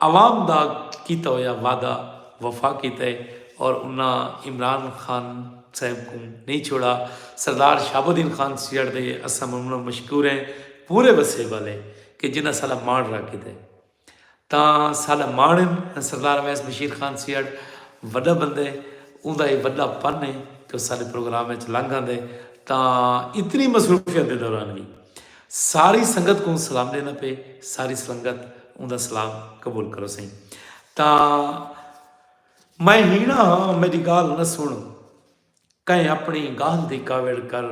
आवाम का किया होया वादा वफा किया और उन्हें इमरान खान साहब को नहीं छोड़ा सरदार शाहबुद्दीन खान सियड़ दे असम मशहूर हैं पूरे वसे वाले कि जिन्हें साला मान रखी थे तो साला मान सरदार अवैस बशीर खान सियड़ वड्डा बंदे उनका ये वड्डा पन है कि सारे प्रोग्राम में लंघ आते तो इतनी मसरूफियत के दौरान भी सारी संगत को सलाम देना पे सारी संगत उनका सलाम कबूल करो सही तो मैं ही ना मेरी गाल न सुन कहीं अपनी गाल दी कावड़ कर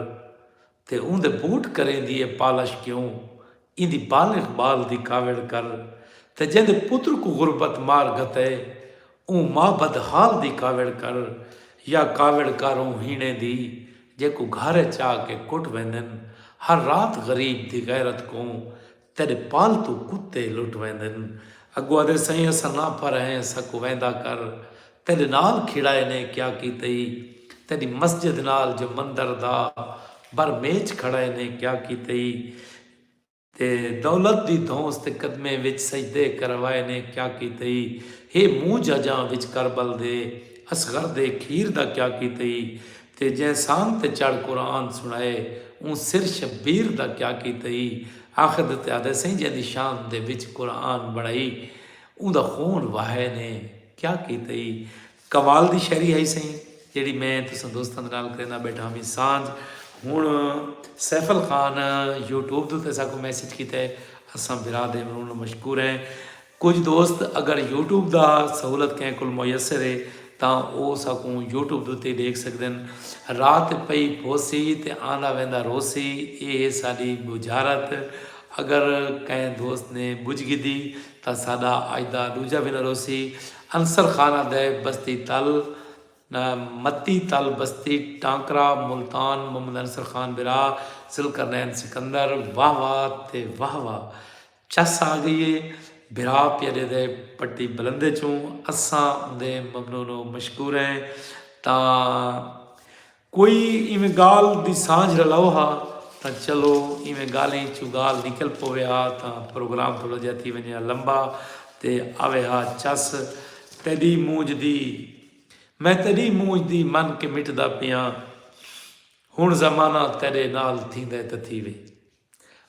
ते उनके बूट करें दी पालश क्यों इंदी बालिग बाल दी कावड़ कर ते जिंदे पुत्र को गुरबत मार गते ऊ माँ बदहाल दी कावड़ कर या कावड़ करों हीने दी जे को घर चा के कुट वेंदन हर रात गरीब दी गैरत को तेरे पालतू कुत्ते लुट वेंदन अगुआ दे सही असा ना पर हैं सकु वेंदा कर तेरे नाल खिड़ाए ने क्या की तई तेरी मस्जिद नाल जो मंदिर दा बरमेज खड़ाए ने क्या की तई ते दौलत दी धौंस ते कदमे विच सजदे करवाए ने क्या की तई हे मुँह जजा विच करबल दे असगर दे खीर दा क्या की तई ते जै सांग ते चढ़ कुरान सुनाए ऊँ सिर शबीर दा क्या की तई आखिर ते आदे सही जैदी शान दे विच कुरान बढ़ाई उंदा खून वाहे ने क्या की तई कमाल दी शायरी है सही जी मैं तुम दोस्तों नाल करना बैठा मी सांझ हूँ सैफल खान यूट्यूब के उत्ते मैसेज किया असा बिरा दे मशहूर हैं कुछ दोस्त अगर यूट्यूब का सहूलत कैं को मुयसर है तो वह सकूँ यूट्यूब के उत्ते देख सकते हैं रात पई पोसी तो आंदा वेंदा रोसी ये साड़ी बुझारत अगर कहीं दोस्त ने बुझ गिदी तो साडा अज का दूजा भी न रोसी अंसर खाना दे बस्ती तल मत्ती तल बस्ती टांकरा मुल्तान मोहम्मद अंसर खान बिरा सिलकरनैन सिकंदर वाह वाह ते वाह वाह चस आ गई है बिरा प्यारे दे पट्टी बलंदे चूँ असां उनके ममनूनो मशकूर हैं। ता कोई इवें गाल दी सांझ रलाओ हा तो चलो इवें गालें चू गाल निकल पवे हा तो प्रोग्राम थोड़ा जिहा थी वञे लंबा ते आवे हा चस तेरी मूंज दी मैं तेरी मूंज दी मन के मिटदा पिया हुण ज़माना तेरे नाल थींदे त थी वे।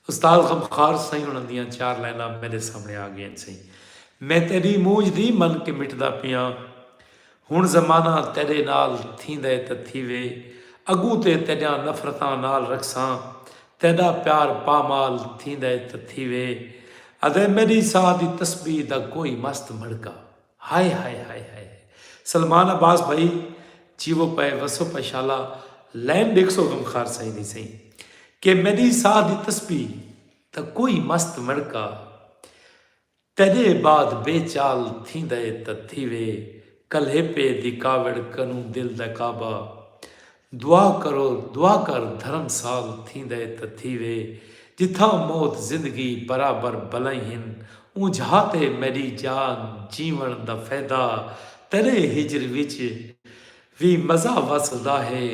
उस्ताद गमखार सही उन्होंने दियां 4 लाइनां मेरे सामने आ गई सही। मैं तेरी मूंज दी मन के मिटदा पिया हुण ज़माना तेरे नाल थींदे त थी वे अगू ते तेरियां नफ़रतां नाल रखसां तेरा प्यार पामाल थींदे त थी वे अदे मेरी साह दी तस्बीह दा कोई मस्त मड़का। हाय हाय हाय हाय। सलमान अब्बास भाई जीवो पे वसो पे शाला लैन 100 गमखार सही दी सही कि मेरी साह दी तस्बीह त कोई मस्त मड़का तेरे बाद बेचाल थींदे त थी वे कलहेपे दी कावड़ कनू दिल दा काबा दुआ कर धर्मसाल थींदे त थी वे जिथा मौत जिंदगी बराबर भलाई हिन ऊंझाते मेरी जान जीवन दा फैदा तेरे हिजर विच भी मज़ा वसदा है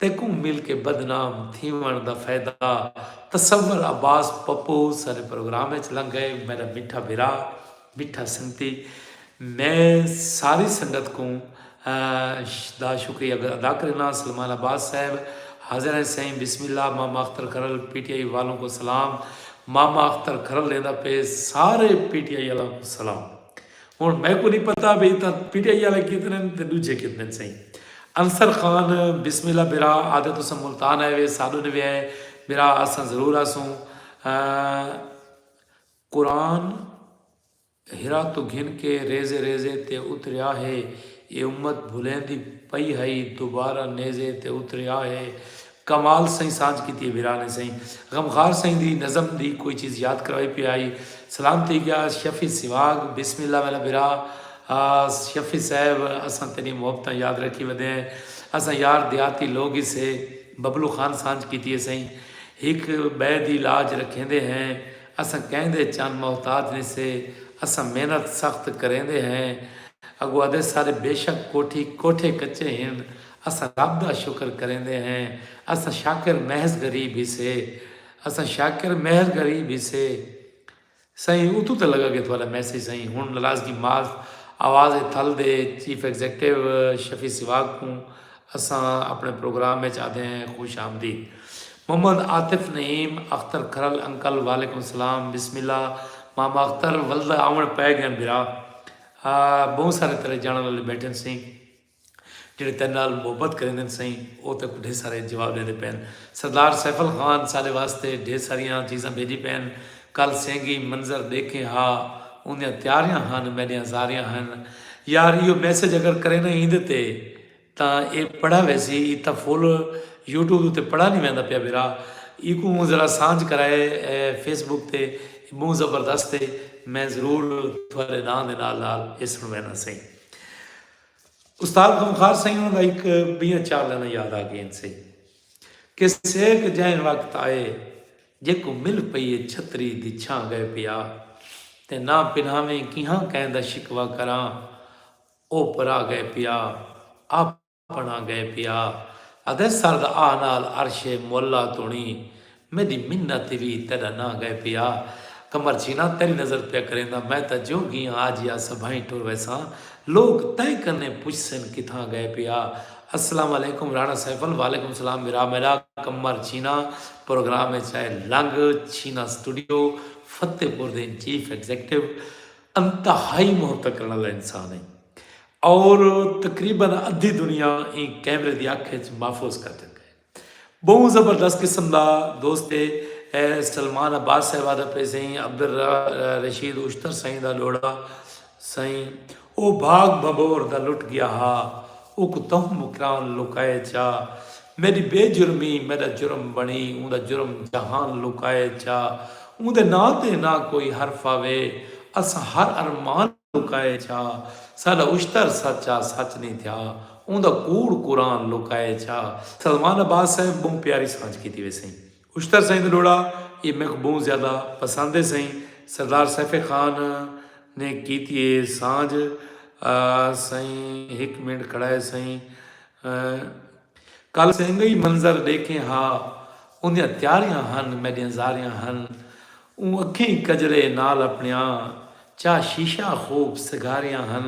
तेकू मिल के बदनाम थीवण दा फैदा। तसव्वुर अब्बास पप्पू सारे प्रोग्राम लंघ गए मेरा मिठा बिरा मिठा संगती। मैं सारी संगत को दा शुक्रिया अदा करना। सलमान अब्बास साहब हाजिर हैं सही बिस्मिल्लाह। मामा अख्तर खरल PTI वालों को सलाम। मामा अख्तर खरल लेंदा पे सारे PTI वालों को सलाम। हूँ मैं को नहीं पता भी तो PTI वाले कितने तो दूजे कितने सही। अंसर खान बिस्मिल्लाह बिरा आदे तो मुल्तान है वे साधु ने भी है बिरा असा जरूर आसूँ कुरान हिरा तो घिन के रेजे रेजे ते उतरिया है ये उम्मत भुलेंदी पई हई दोबारा नेजे ते उतरिया है। कमाल सही सांझ की बिरा ने सही गमखार सही दी नज़म दी कोई चीज़ याद करवाई पी आई सलाम थी गया शफी सिवाग बिस्मिल्लाह मेरा बिरा शफी साहब असा तेरी मुहब्बत याद रखी वधे असा यार देहाती लोग ही से बबलू खान सांझ की सही एक बै दी लाज रखेंदे हैं असा कहते चंद मोहताज ने से असा मेहनत सख्त करेंदे हैं अगो अदे सारे बेशक कोठे कच्चे हैं असा रब का शुक्र करेंदे हैं असा शाकिर महज गरीब ही से असा शाकिर महज गरीब ही से सही उतू तो लगा कि थोड़ा मैसेज सही हूँ नाराज़गी माफ आवाज़ थल दे चीफ एग्जैक्टिव शफी सिवाग को असा अपने प्रोग्राम में चाहते हैं खुश आमदीद। मोहम्मद आतिफ नईम अख्तर खरल अंकल वालेकुम सलाम बिस्मिल्लाह। मामा अख्तर वल्द आवण पै गए बिरा बहुत सारे तरह जाने वाले बैठे सी ਜਿਹੜੇ तेरे नाल मुहब्बत करेंदे सही वो तो ढेर सारे जवाब देते पैन। सरदार सैफल खान सारे वास्ते ढेर सारिया चीज़ा भेजी पैन कल सेंगी मंजर देखे हा उन्हें तैयारियां हैं मेरिया जारियां हैं यार यो मैसेज अगर करे ना इंदे ते ये पढ़ा वैसी तो फुल यूट्यूब उत्ते पढ़ा नहीं वह पाया बिरा इको जरा सांझ कराए फेसबुक ते बहुत ज़बरदस्त है मैं जरूर थोड़े नाम के नाल इस सुनवाना सही। उस्ताद गमखार सही उन्होंने एक 20-4 लाइना याद आ गई सही कि सेक जैन वक्त आए जेको मिल पई छतरी दी छां गए पिया ते ना पिनावें किहां कहंदा शिकवा करां ओ परा गए पिया अपना गए पिया अदे सरद आ नाल अरशे मोला तोणी मेरी मिन्नत भी तेरा ना गए पिया कमर छीना तेरी नज़र पे करेंदा मैं तो जोगी आज या सभाई टुर वैसा लोग तय करने पुछसन किथा गए पिया। अस्सलाम वालेकुम राणा सैफल वालेकुम सलाम मेरा मेरा कमर छीना प्रोग्राम में चाहे लंग छीना स्टूडियो फतेहपुर दे चीफ एग्जैक्टिव अंतहाई मोहब्बत करने वाला इंसान है और तकरीबन अद्धी दुनिया इन कैमरे की अख महफूज कर चुका है। बहुत ज़बरदस्त किस्म का दोस्त है सलमान अब्बास साहब पे सही अब्दुल रशीद उश्तर सही का लोड़ा सही वो भाग भबोर दा लुट गया हा उक तुम मुकरान लुकाए चा मेरी बेजुर्मी मेरा जुर्म बनी उनका जुर्म जहान लुकाए चा उनके ना ते ना कोई हरफ आवे असा हर अरमान लुकाए चा साडा उश्तर सच्चा सच नहीं था उनका कूड़ कुरान लुकाए चा। सलमान अब्बास साहब बहुत प्यारी सांझ की थी वैसे उश्तर सही लोड़ा ये मेरे को बहुत ज़्यादा पसंद है सही। सरदार सैफ खान ने कीती है सांझ। सही 1 मिनट खड़ा है सही। कल संगई मंजर देखे हा उन्दियां त्यारियां हन मेरियां ਜ਼ਾਰਿਆਂ ਹਨ। ਉਹ ਅੱਖੀਂ ਕਜਰੇ ਨਾਲ ਆਪਣਿਆਂ ਚਾਹ ਸ਼ੀਸ਼ਾ ਖੂਬ ਸਿਗਾਰੀਆਂ ਹਨ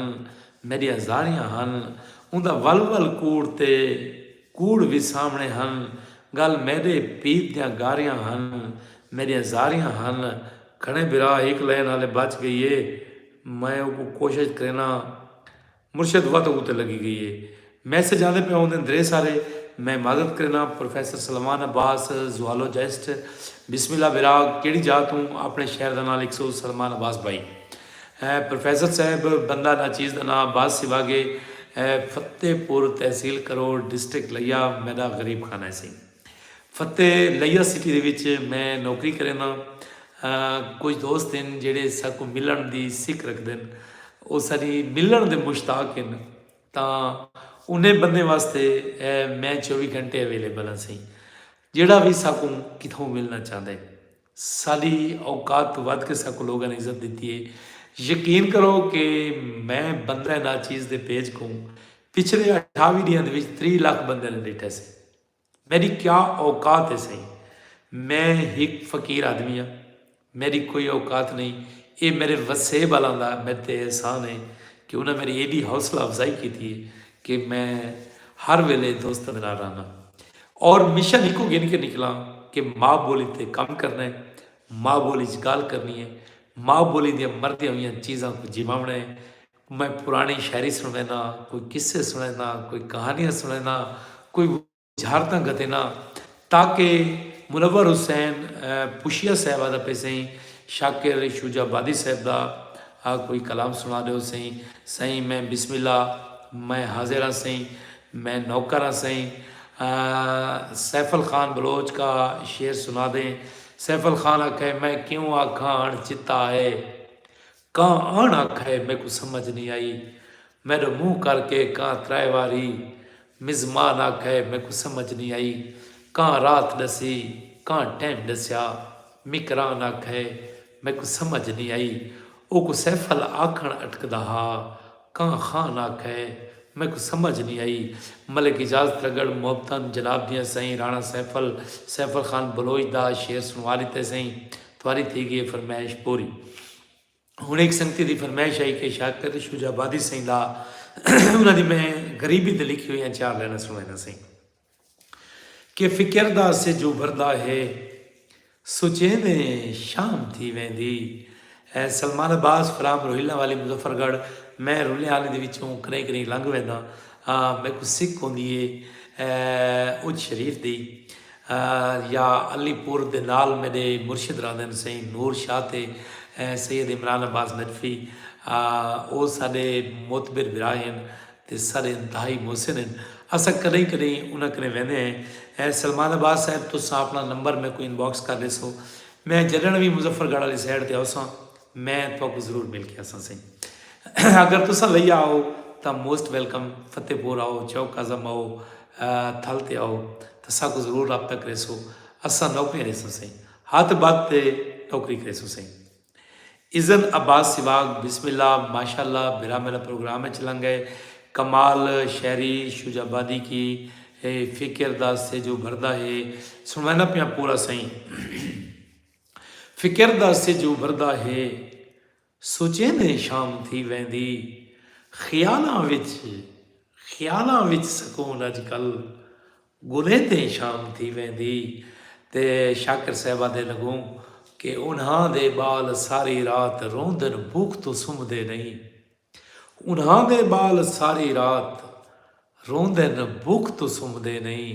ਮੇਰੀਆਂ ਜ਼ਾਰਿਆਂ ਹਨ। ਉਹਦਾ ਵਲਵਲ ਕੂੜ ਤੇ ਕੂੜ ਵੀ ਸਾਹਮਣੇ ਹਨ। ਗੱਲ ਮੇਰੇ ਪੀਤ ਦੀਆਂ ਗਾਰੀਆਂ ਹਨ ਮੇਰੀਆਂ ਜ਼ਾਰਿਆਂ ਹਨ। घणे बिरा एक लाइन हाले बच गई है। मैं वो कोशिश करना मुर्शद वत उत्ते लगी गई है। मैसेज आते पे आते दरे सारे। मैं मदद करना प्रोफैसर सलमान अब्बास जूलॉजिस्ट। बिस्मिल्लाह बिरा केड़ी जा तू अपने शहर का नाम 100 सलमान अब्बास भाई। प्रोफैसर साहब बंदा ना चीज़ का नाम अब्बास सिवागे। फतेहपुर तहसील करोड़ डिस्ट्रिक्ट लिया मेरा गरीब खाना सिंह। फतेह लिया सिटी दे विच मैं नौकरी करना। कुछ दोस्त हैं ਜਿਹੜੇ ਸਾਕੂ ਮਿਲਣ ਦੀ ਸਿੱਖ ਰੱਖਦੇ ਨੇ। ਉਹ ਸਾਡੀ ਮਿਲਣ ਦੇ ਮੁਸ਼ਤਾਕ ਹਨ। ਤਾਂ ਉਹਨੇ ਬੰਦੇ ਵਾਸਤੇ ਮੈਂ 24 ਘੰਟੇ ਅਵੇਲੇਬਲ ਹਾਂ ਸਹੀ। ਜਿਹੜਾ ਵੀ ਸਾਕੂ ਕਿਥੋਂ ਮਿਲਣਾ ਚਾਹੁੰਦਾ ਹੈ ਸਾਡੀ ਔਕਾਤ ਤੋਂ ਵੱਧ ਕੇ ਸਾਕੂ ਲੋਕਾਂ ਨੇ ਇੱਜ਼ਤ ਦਿੱਤੀ ਹੈ। ਯਕੀਨ ਕਰੋ ਕਿ ਮੈਂ ਬੰਦਾ ਨਾ ਚੀਜ਼ ਦੇ ਪੇਜ ਕੋ ਪਿਛਲੇ 28 ਦਿਨਾਂ ਦੇ ਵਿੱਚ 3 ਲੱਖ ਬੰਦਿਆਂ ਨੇ ਡੇਟਾ ਸੀ। मेरी क्या औकात है सही। मैं एक फ़कीर आदमी हाँ। मेरी कोई औकात नहीं। ये मेरे वसेब वालों का मेरे ते एहसान है कि उन्हें मेरी एडी हौसला अफजाई की थी कि मैं हर वेले दोस्तों के नाल रहना। और मिशन इको गिन के निकला कि माँ बोली ते काम करना है, माँ बोली च गल करनी है, माँ बोली दी मरदियां हुई चीज़ों को जिवावना है। मैं पुरानी शायरी सुनैना, कोई किस्से सुनैना, कोई कहानियाँ सुनैना, कोई झारता गतेना, ताकि मुनव्वर हुसैन पुशिया साहब का पे सही शाकिर शुजाबादी साहब का कोई कलाम सुना दो सही। सही मैं बिस्मिल्लाह मैं हाजिर हाँ सही। मैं नौकर हाँ सही। सैफल खान बलोच का शेर सुना दें। सैफल खान आखे मैं क्यों आखा अण चित्ता है, कहाँ अण आखा है मेरे को समझ नहीं आई, मेरे मुँह करके कहाँ त्राए वारी मिजमान आखे मेरे को समझ नहीं आई, कहाँ रात दसी कहाँ टाइम दसिया मिकरान आखे मेरे को समझ नहीं आई। वो को सैफल आखण अटकदा हा कहाँ खान आखे मेरे को समझ नहीं आई। मलिक इजाजत रगड़ मोहब्बतन जनाब दियाँ सही राणा सैफल खान बलोच दा शेर सुनवा लिते सही। तुम्हारी थी गई फरमाइश पूरी। हूँ एक संगती की फरमाइश आई कि शाकिर शुजाबादी सही दा उन्होंने मैं गरीबी ते लिखी हुई 4 लाइनां सुनाना सही कि फिक्र दा से जो भरदा है सुचेंदे शाम थी वेंदी। सलमान अब्बास फराम रोहिला वाली मुजफ्फरगढ़। मैं रोहिले वाले दे विचों करें करें लंघ वेंदा। मेरे को सिख होंदी है उज शरीफ दी या अलीपुर दे नाल मेरे मुर्शिद रहंदे ने सही नूर शाह ते सैयद इमरान अब्बास नदफी। वो साढ़े मोतबिर बिरा हैं तो साढ़े इंतहाई मोहसिन हैं। असा कदई कदई उन्हें कने वेंदे हैं। सलमान अब्बास साहब तुसा अपना नंबर मैं कोई इनबॉक्स कर दसो। मैं जदन भी मुजफ्फरगढ़ वाली साइड पर आसा मैं तो जरूर मिल के आसा सही। अगर तुसा लई आओ तो मोस्ट वेलकम। फतेहपुर आओ, चौक आजम आओ, थल ते आओ तो साको जरूर रबता करेसो। असा नौकरी रेसो सही हाथ बात नौकरी करेसो सही। इज़न अब्बास सिवाग बिस्मिल्लाह माशाल्लाह बिरा मेरा प्रोग्राम है चलं गए। कमाल शायरी शुजाबादी की फिक्र दा से जो भरदा है सुनवाना पिया पूरा सही। फिक्र दा से जो भरदा है सोचेंदे शाम थी वेंदी, ख्यालां विच सकून अजकल गुलेंदे शाम थी वेंदी। ते शाकिर साहबा दे लगूं कि उन्हां दे बाल सारी रात रोंदन भूख तो सुमदे नहीं, उन्हां दे बाल सारी रात रोंदन भूख तो सुमदे नहीं,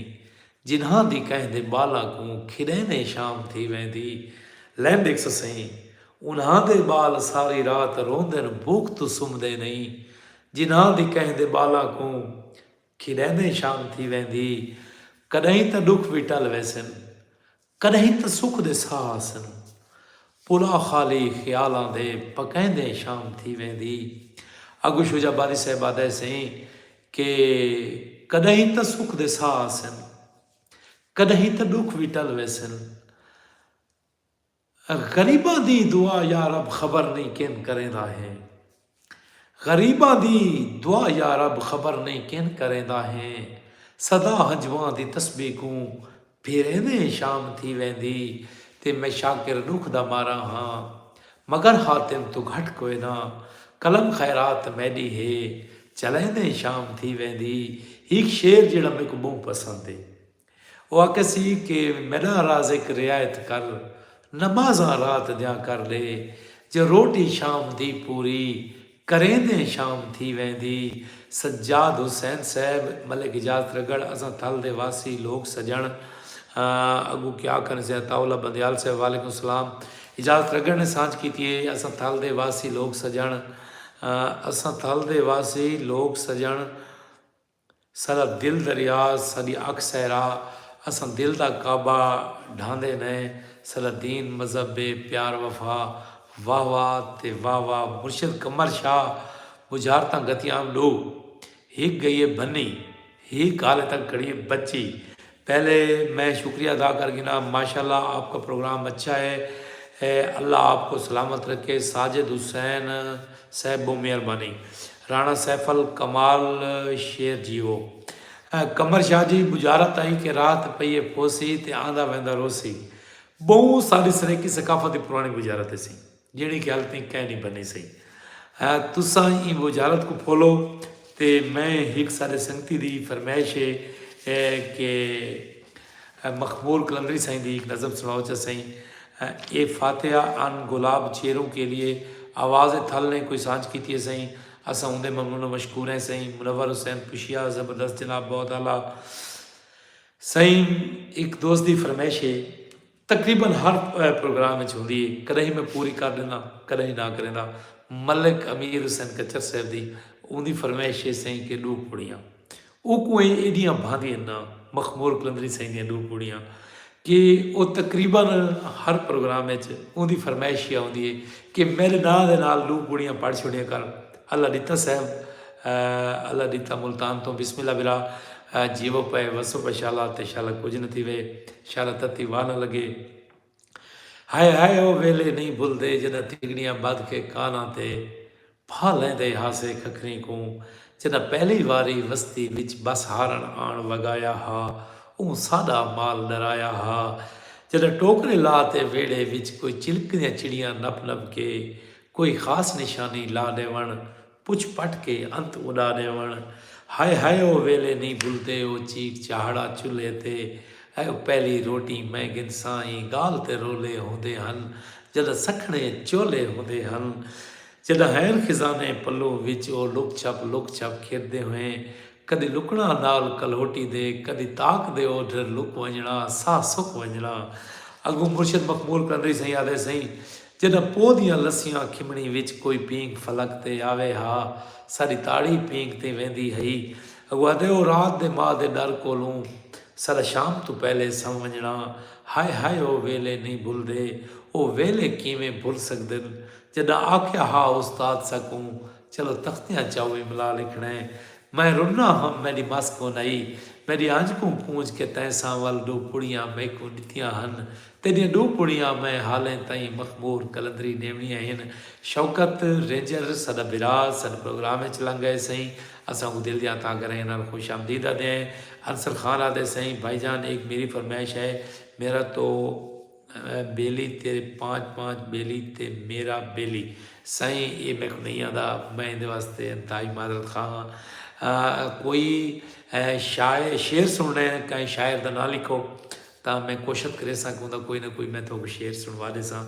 जिन्हां दी कहदे बाला को खिड़ेने शाम थी वेंदी। लैंड एक सही उन्हां दे बाल सारी रात रोंदन भूख तो सुमदे नहीं, जिन्हां दी कहदे बाला को खिड़ेने शाम थी वेंदी। कदहीं तो दुख भी टल वैसन, कदहीं तो सुख दे साह आसन, पुला खाली ख्यालां दे पकैंदे शाम थी वेंदी। अगू शुजाबादी साहबा दे सही कि कदहीं तो सुख दे साह आसन, कदहीं तो दुख भी टल वैसन, गरीबां दी दुआ या रब खबर नहीं किन करेंदा है, गरीबां दी दुआ या रब खबर नहीं किन करेंदा है, सदा हजवां दी तस्बीह को फेरेंदे शाम थी वेंदी, ते मैं शाकिर दुख दा मारा हाँ, मगर हातिम तू घट कोई ना, कलम खैरात मैडी है, चलेंदे शाम थी वेंदी। एक शेर जिहड़ा मेरे को बहुत पसंद है, वो आखे सी कि मेरा राज़िक रियायत कर, नमाज़ां रात दियां कर ले, जो रोटी शाम दी पूरी करेंदे शाम थी वेंदी। सज्जाद हुसैन साहब मलिक इजाज़तगढ़ असां थल दे वासी लोग सजण अगू क्या करन से ताउला बंदयाल साहब वालेकुम सलाम। इजाज़तगढ़ ने सांझ की थी असां थल दे वासी लोग सजण, असां थल दे वासी लोग सजण, सारा दिल दरिया साड़ी अख सहरा, असां दिल दा काबा ढांदे ने, सारा दीन मजहब प्यार वफा, वाह वाह ते वाह वाह। मुर्शिद कमर शाह बुझारता गतियां लो, हिक गई है बनी, हिक हाल तक खड़ी है बच्ची। पहले मैं शुक्रिया अदा कर गिना, माशाल्लाह आपका प्रोग्राम अच्छा है, अल्लाह आपको सलामत रखे। साजिद हुसैन साहब बहुत मेहरबानी, राणा सैफल कमाल शेर जीओ, कमर शाह जी बुझारत आई कि रात पईए फोसी ते आंदा वेंदा रोसी। बहुत सारी सरेकी सकाफत की पुरानी बुझारत सी जिहड़ी कि हाल तक कह नहीं बनी सही। तुसा ई बुझारत को फॉलो, तो मैं एक सारे संगती दी फरमाइश है कि मखबूल कलंदरी साईं दी एक नज़म सुनाओ चा सही। ए फातिहा अन गुलाब चेरों के लिए आवाज़ थल ने कोई सांझ की थी सही, असा उनके ममनून मशकूर हैं सही। मुनव्वर हुसैन पुशिया ज़बरदस्त जनाब बहुत आला सही। एक दोस्त की फरमाइश है तकरीबन हर प्रोग्राम में होंगी है, कदे मैं पूरी कर देना कदे ना करेंदा। मलिक अमीर हुसैन कच्चर साहब की उनकी फरमाइश है सही कि दो कुड़ियाँ वो कोई एडियाँ भांदियां ना मखमूर कलंदरी साईं दियां दो कुड़ियाँ कि वो तकरीबन हर प्रोग्राम में उनकी फरमाइश आती है कि मेरे नाँ के नाल दो कुड़ियाँ पढ़ छोड़िया कर। अल्लाह दिता साहब अल्लाह दिता मुल्तान तो बिस्मिल्लाह बिरा जीवो पे वसो पे शाला ते शाला कुछ न थी वे शाला तत्ती वाह न लगे। हाय हाय ओ वेले नहीं भुलदे जदा तिगड़ियाँ बद के काना ते फा लेंदे हासे खखरी को, जदा पहली वारी वस्ती विच बस हारण आण वगाया हा ऊ सादा माल डराया हा। जदा टोकरे ला ते वेड़े विच कोई चिलकदियां चिड़ियां नप नप के कोई खास निशानी ला देवण पुछ पट के अंत उड़ा देवण। हाय हाय ओ वेले नहीं भुलते ओ चीक चाहड़ा चुल्हे ते ऐ पहली रोटी मैं गिनसाई गाल ते रोले होंदे हन जद सखणे चोले होंदे हन। जद हैर खिजाने पल्लो विच ओ लुक छप खेरदे हुए कदी लुकना नाल कलोटी दे कदी ताक दे ओढ़ लुक वंजणा सा सुख वंजणा। अगू मुर्शिद मकबूल कलंदरी सही आदे सही जद पोह दियां लस्सियां खिमणी विच कोई पींग फलक ते आवे हा सारी ताड़ी पींग ते वेंदी हई। अगू आदे ओ रात दे माँ दे डर कोलों सारा शाम तो पहले सम वंजणा। हाय हाय ओ वेले नहीं भुलदे ओ वेले किवें भुल सकदे जदा आख्या हा उस्ताद सकूं चलो तख्तियां चावे मिला लिखना है। मैं रुना हम मेरी मस को नहीं मेरी आंज को पूंज के तैसा वल दो पुड़ियाँ मैं को दितियां हन तेरियां दो पुड़ियाँ मैं हालें ताई मखबूर कलंदरी नेवनियां हन। शौकत रेंजर सदा बिराज सद प्रोग्राम में लंघ गए सही असा को दिल दिया ता करें ना खुश आमदीद आदे हैं। अंसर खान आदे सही भाईजान एक मेरी फरमाइश है मेरा तो बेली तेरे पाँच पाँच बेली ते मेरा बेली सही ये मैं को नहीं आता मैं इन वास्ते इंतहाई मादरत खां। कोई शायर शेर सुनने कहीं शायर का ना लिखो तो मैं कोशिश करे सकूँ तो कोई ना कोई मैं तो शेर सुनवा दे सा।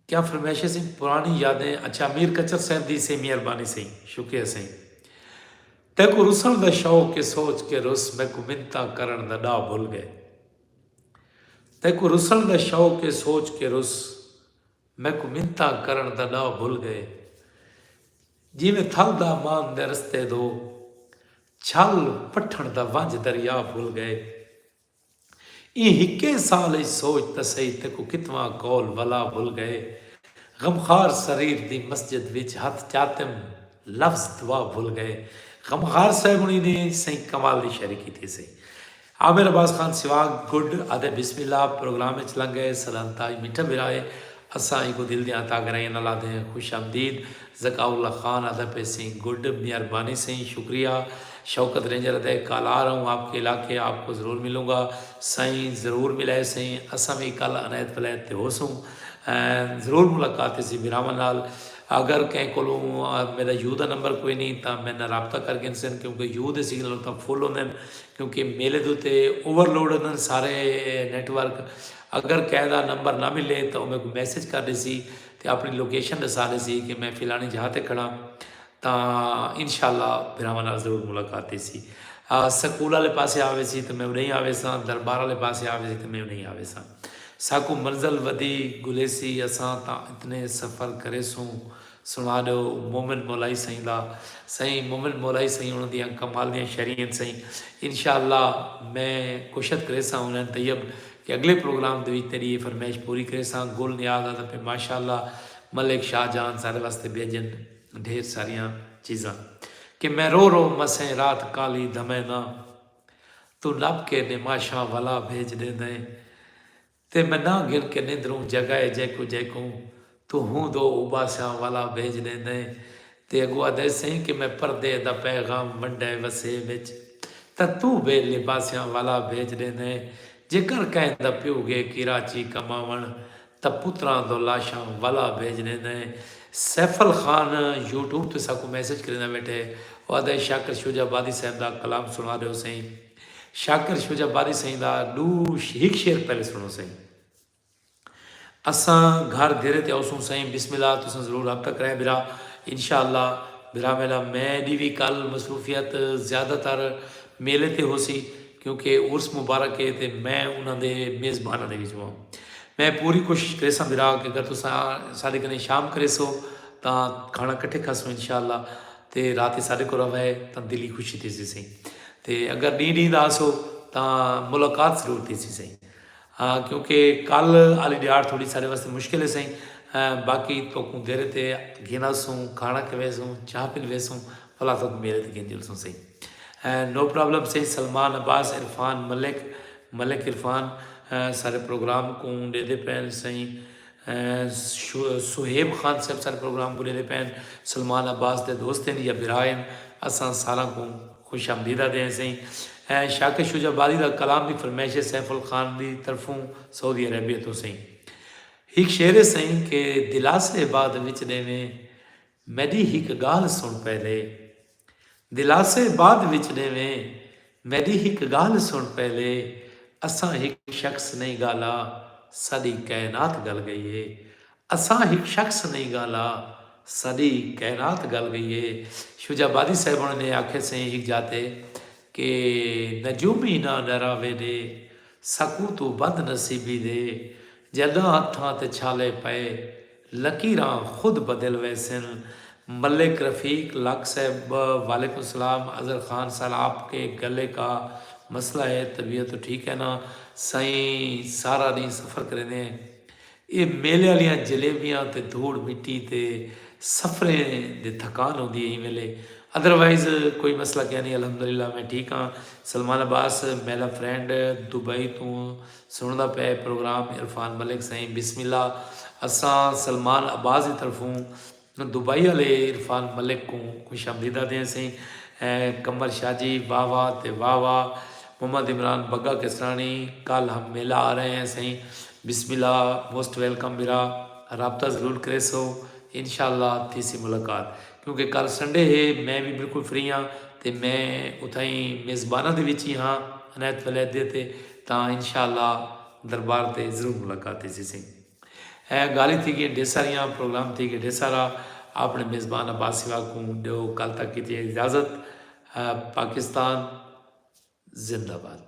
क्या फरमाइश से पुरानी यादें अच्छा मीर कचर साहब दी से मेहरबानी सही शुक्रिया सही। तेको रुसन दा शौक के सोच के रुस मैं को मिन्ता करण दा डा भूल गए। तेको रुसन दा शौक के सोच के रुस मैं को मिन्ता करण दा डा भूल गए। जिमें थल दा मान दे रस्ते दो छल पठण दा वंज दरिया भूल गए। ये हिक्के साल सोच त सही तेको कितवा कौल वला भूल गए। गमखार शरीर दी मस्जिद विच हथ चातम लफ्ज दुआ भूल गए। गमखार साहब ने सही कमाल की शायरी की थी सही आमिर अब्बास खान सिवाग गुड आदे बिस्मिल्लाह प्रोग्राम में लंघ गए सलामता मिठा बिराए असा को दिल दिया तागरें नला दें खुश आमदीद जकाउल्ला खान आदा पे सिंह गुड मेहरबानी से शुक्रिया शौकत रेंजर दे कल आ रहा हूँ आपके इलाके आपको ज़रूर मिलूँगा सही ज़रूर मिले सही असा भी कल अनैत वलैत हो सूँ ज़रूर मुलाकात सी बिरावन नाल अगर कहीं को मेरा यू का नंबर कोई नहीं तो मैं रबता करके सन क्योंकि यू के सिग्नल तो फुल होंगे क्योंकि मेले के उत्ते ओवरलोड होंगे सारे नैटवर्क अगर कह का नंबर ना मिले तो मैं कोई मैसेज कर रही सी तो अपनी लोकेशन दसा रही सी कि मैं फिलानी जगह पर खड़ा तो इंशाअल्लाह बिरावां जरूर मुलाकात सी स्कूल वाले पासे आवे सी तो मैं नहीं आवे सा दरबार वाले पासे आवे सी तो मैं नहीं आवे सा साकू मंजिल वधी गुलेसी असां ता इतने सफ़र करे सूं सुना दो मोमिन मौलाई सही दा सही मोमिन मौलाई सही उन्होंने दियाँ कमाल दियाँ शरीयत सही इंशाअल्लाह मैं कोशिश करे सा उन्हें तैयब कि अगले प्रोग्राम के तेरी ये फरमाइश पूरी करे सा गुल नियाज आता पे माशाअल्लाह मलिक शाहजहान सारे वास्ते भेजन ढेर सारिया चीज़ा कि मैं रो रो मसें रात काली दमे ना तू नब के निमाशा वाला भेज दे दें ते मैं ना गिन के निंदरूं जगाए जैको जैको तू हूँ दो उबासा वाला भेज दें ते अगुआ दे सही कि मैं परदे दा पैगाम वंडे वसे विच त तू बे लिबासिया वाला भेज दें जेकर कहंदा प्योगे किराची कमावण त पुत्रां दो लाशां वाला भेज दें सैफल खान यूट्यूब ते साकू मैसेज करेंदा बैठे वादे शाकिर शुजाबादी साहब दा कलाम सुना रहे हो सही शाकिर शुजाबादी सही दा डू हिक शेर पहले सुनो सही असां घर घेरे ते आउसूं सही बिस्मिल्लाह तुसां ज़रूर रब्ता कराए बिरा इंशाअल्लाह बिरा मेला मैं दी भी कल मसरूफियत ज़्यादातर मेले ते हो सी क्योंकि उर्स मुबारक है ते मैं उन्होंने मेज़बाना दे विच हां मैं पूरी कोशिश करे सा बिरा कि अगर तुसां साडे कने शाम करे सो तां खाना कट्ठे खासो इंशाअल्लाह ते रात साडे को रवे तां दिली खुशी थी सी सही ते अगर नी नींद आसो तां मुलाकात ज़रूर थी सी सही क्योंकि कल आली ॾियार थोड़ी सारे वास्ते मुश्किल है सही बाकी तो देर ते गिना सूँ खाना के वेसूँ चाह पिन वेसूँ भला तो मेरे ते गिन जलसूँ सही नो प्रॉब्लम सही सलमान अब्बास इरफान मलिक मलिक इरफान सारे प्रोग्राम को दे दे पैन सही सुहेब खान साहब सारे प्रोग्राम को दे दे पैन सलमान अब्बास के दोस्त हैं या बिरायन असा सारा को खुश आमदीदा दें सही शाकिर शुजाबादी का कलाम की फरमाइश सैफुल खान की तरफों सऊदी अरेबिया तो सही एक शेर सही के दिलासे बाद विच देवें मैडी हिक गाल सुन पहले दिलासे बाद विच देवें मैडी हिक गाल सुन पहले असा एक शख्स नहीं गाला साड़ी कैनात गल गई है असा एक शख्स नहीं गाला साड़ी कैनात गल गई है शुजाबादी साहब ने आखे से एक जाते कि नजूमी ना डरावे दे सकू तू बद नसीबी दे जदा हथा ते छाले पे लकीरां खुद बदल वैसन मलिक रफ़ीक लक साहब वालेकुम सलाम अज़र ख़ान साल आपके गले का मसला है तबीयत तो ठीक है ना सही सारा नहीं सफ़र करें ये मेले वाली जलेबियाँ ते धूड़ मिट्टी ते सफ़रे दे थकान होती है मेले अदरवाइज़ कोई मसला क्या नहीं अलहमदुलिल्लाह मैं ठीक हाँ सलमान अब्बास मेरा फ्रेंड दुबई तो सुनता पे प्रोग्राम इरफान मलिक सही बिस्मिल्लाह असा सलमान अब्बास की तरफों दुबई वाले इरफान मलिक को खुश आमदीदा दें सही कमर शाहजी वाह वाह ते वाह वाह मोहम्मद इमरान बग्गा किसरानी कल हम मेला आ रहे हैं सही बिस्मिल्लाह मोस्ट वेलकम मेरा रब्ता ज़रूर करे सो इंशाअल्लाह थी सी मुलाकात क्योंकि कल संडे है मैं भी बिल्कुल फ्री हाँ तो मैं उताई मेज़बाना दे विच ही हाँ अनैत वलैदे ते तां इंशाअल्लाह दरबार ते ज़रूर मुलाकात सी सही गाली थी कि ढेर सारिया प्रोग्राम थी कि ढेर सारा अपने मेज़बान अब्बास सिवा को दो कल तक की इजाज़त पाकिस्तान जिंदाबाद।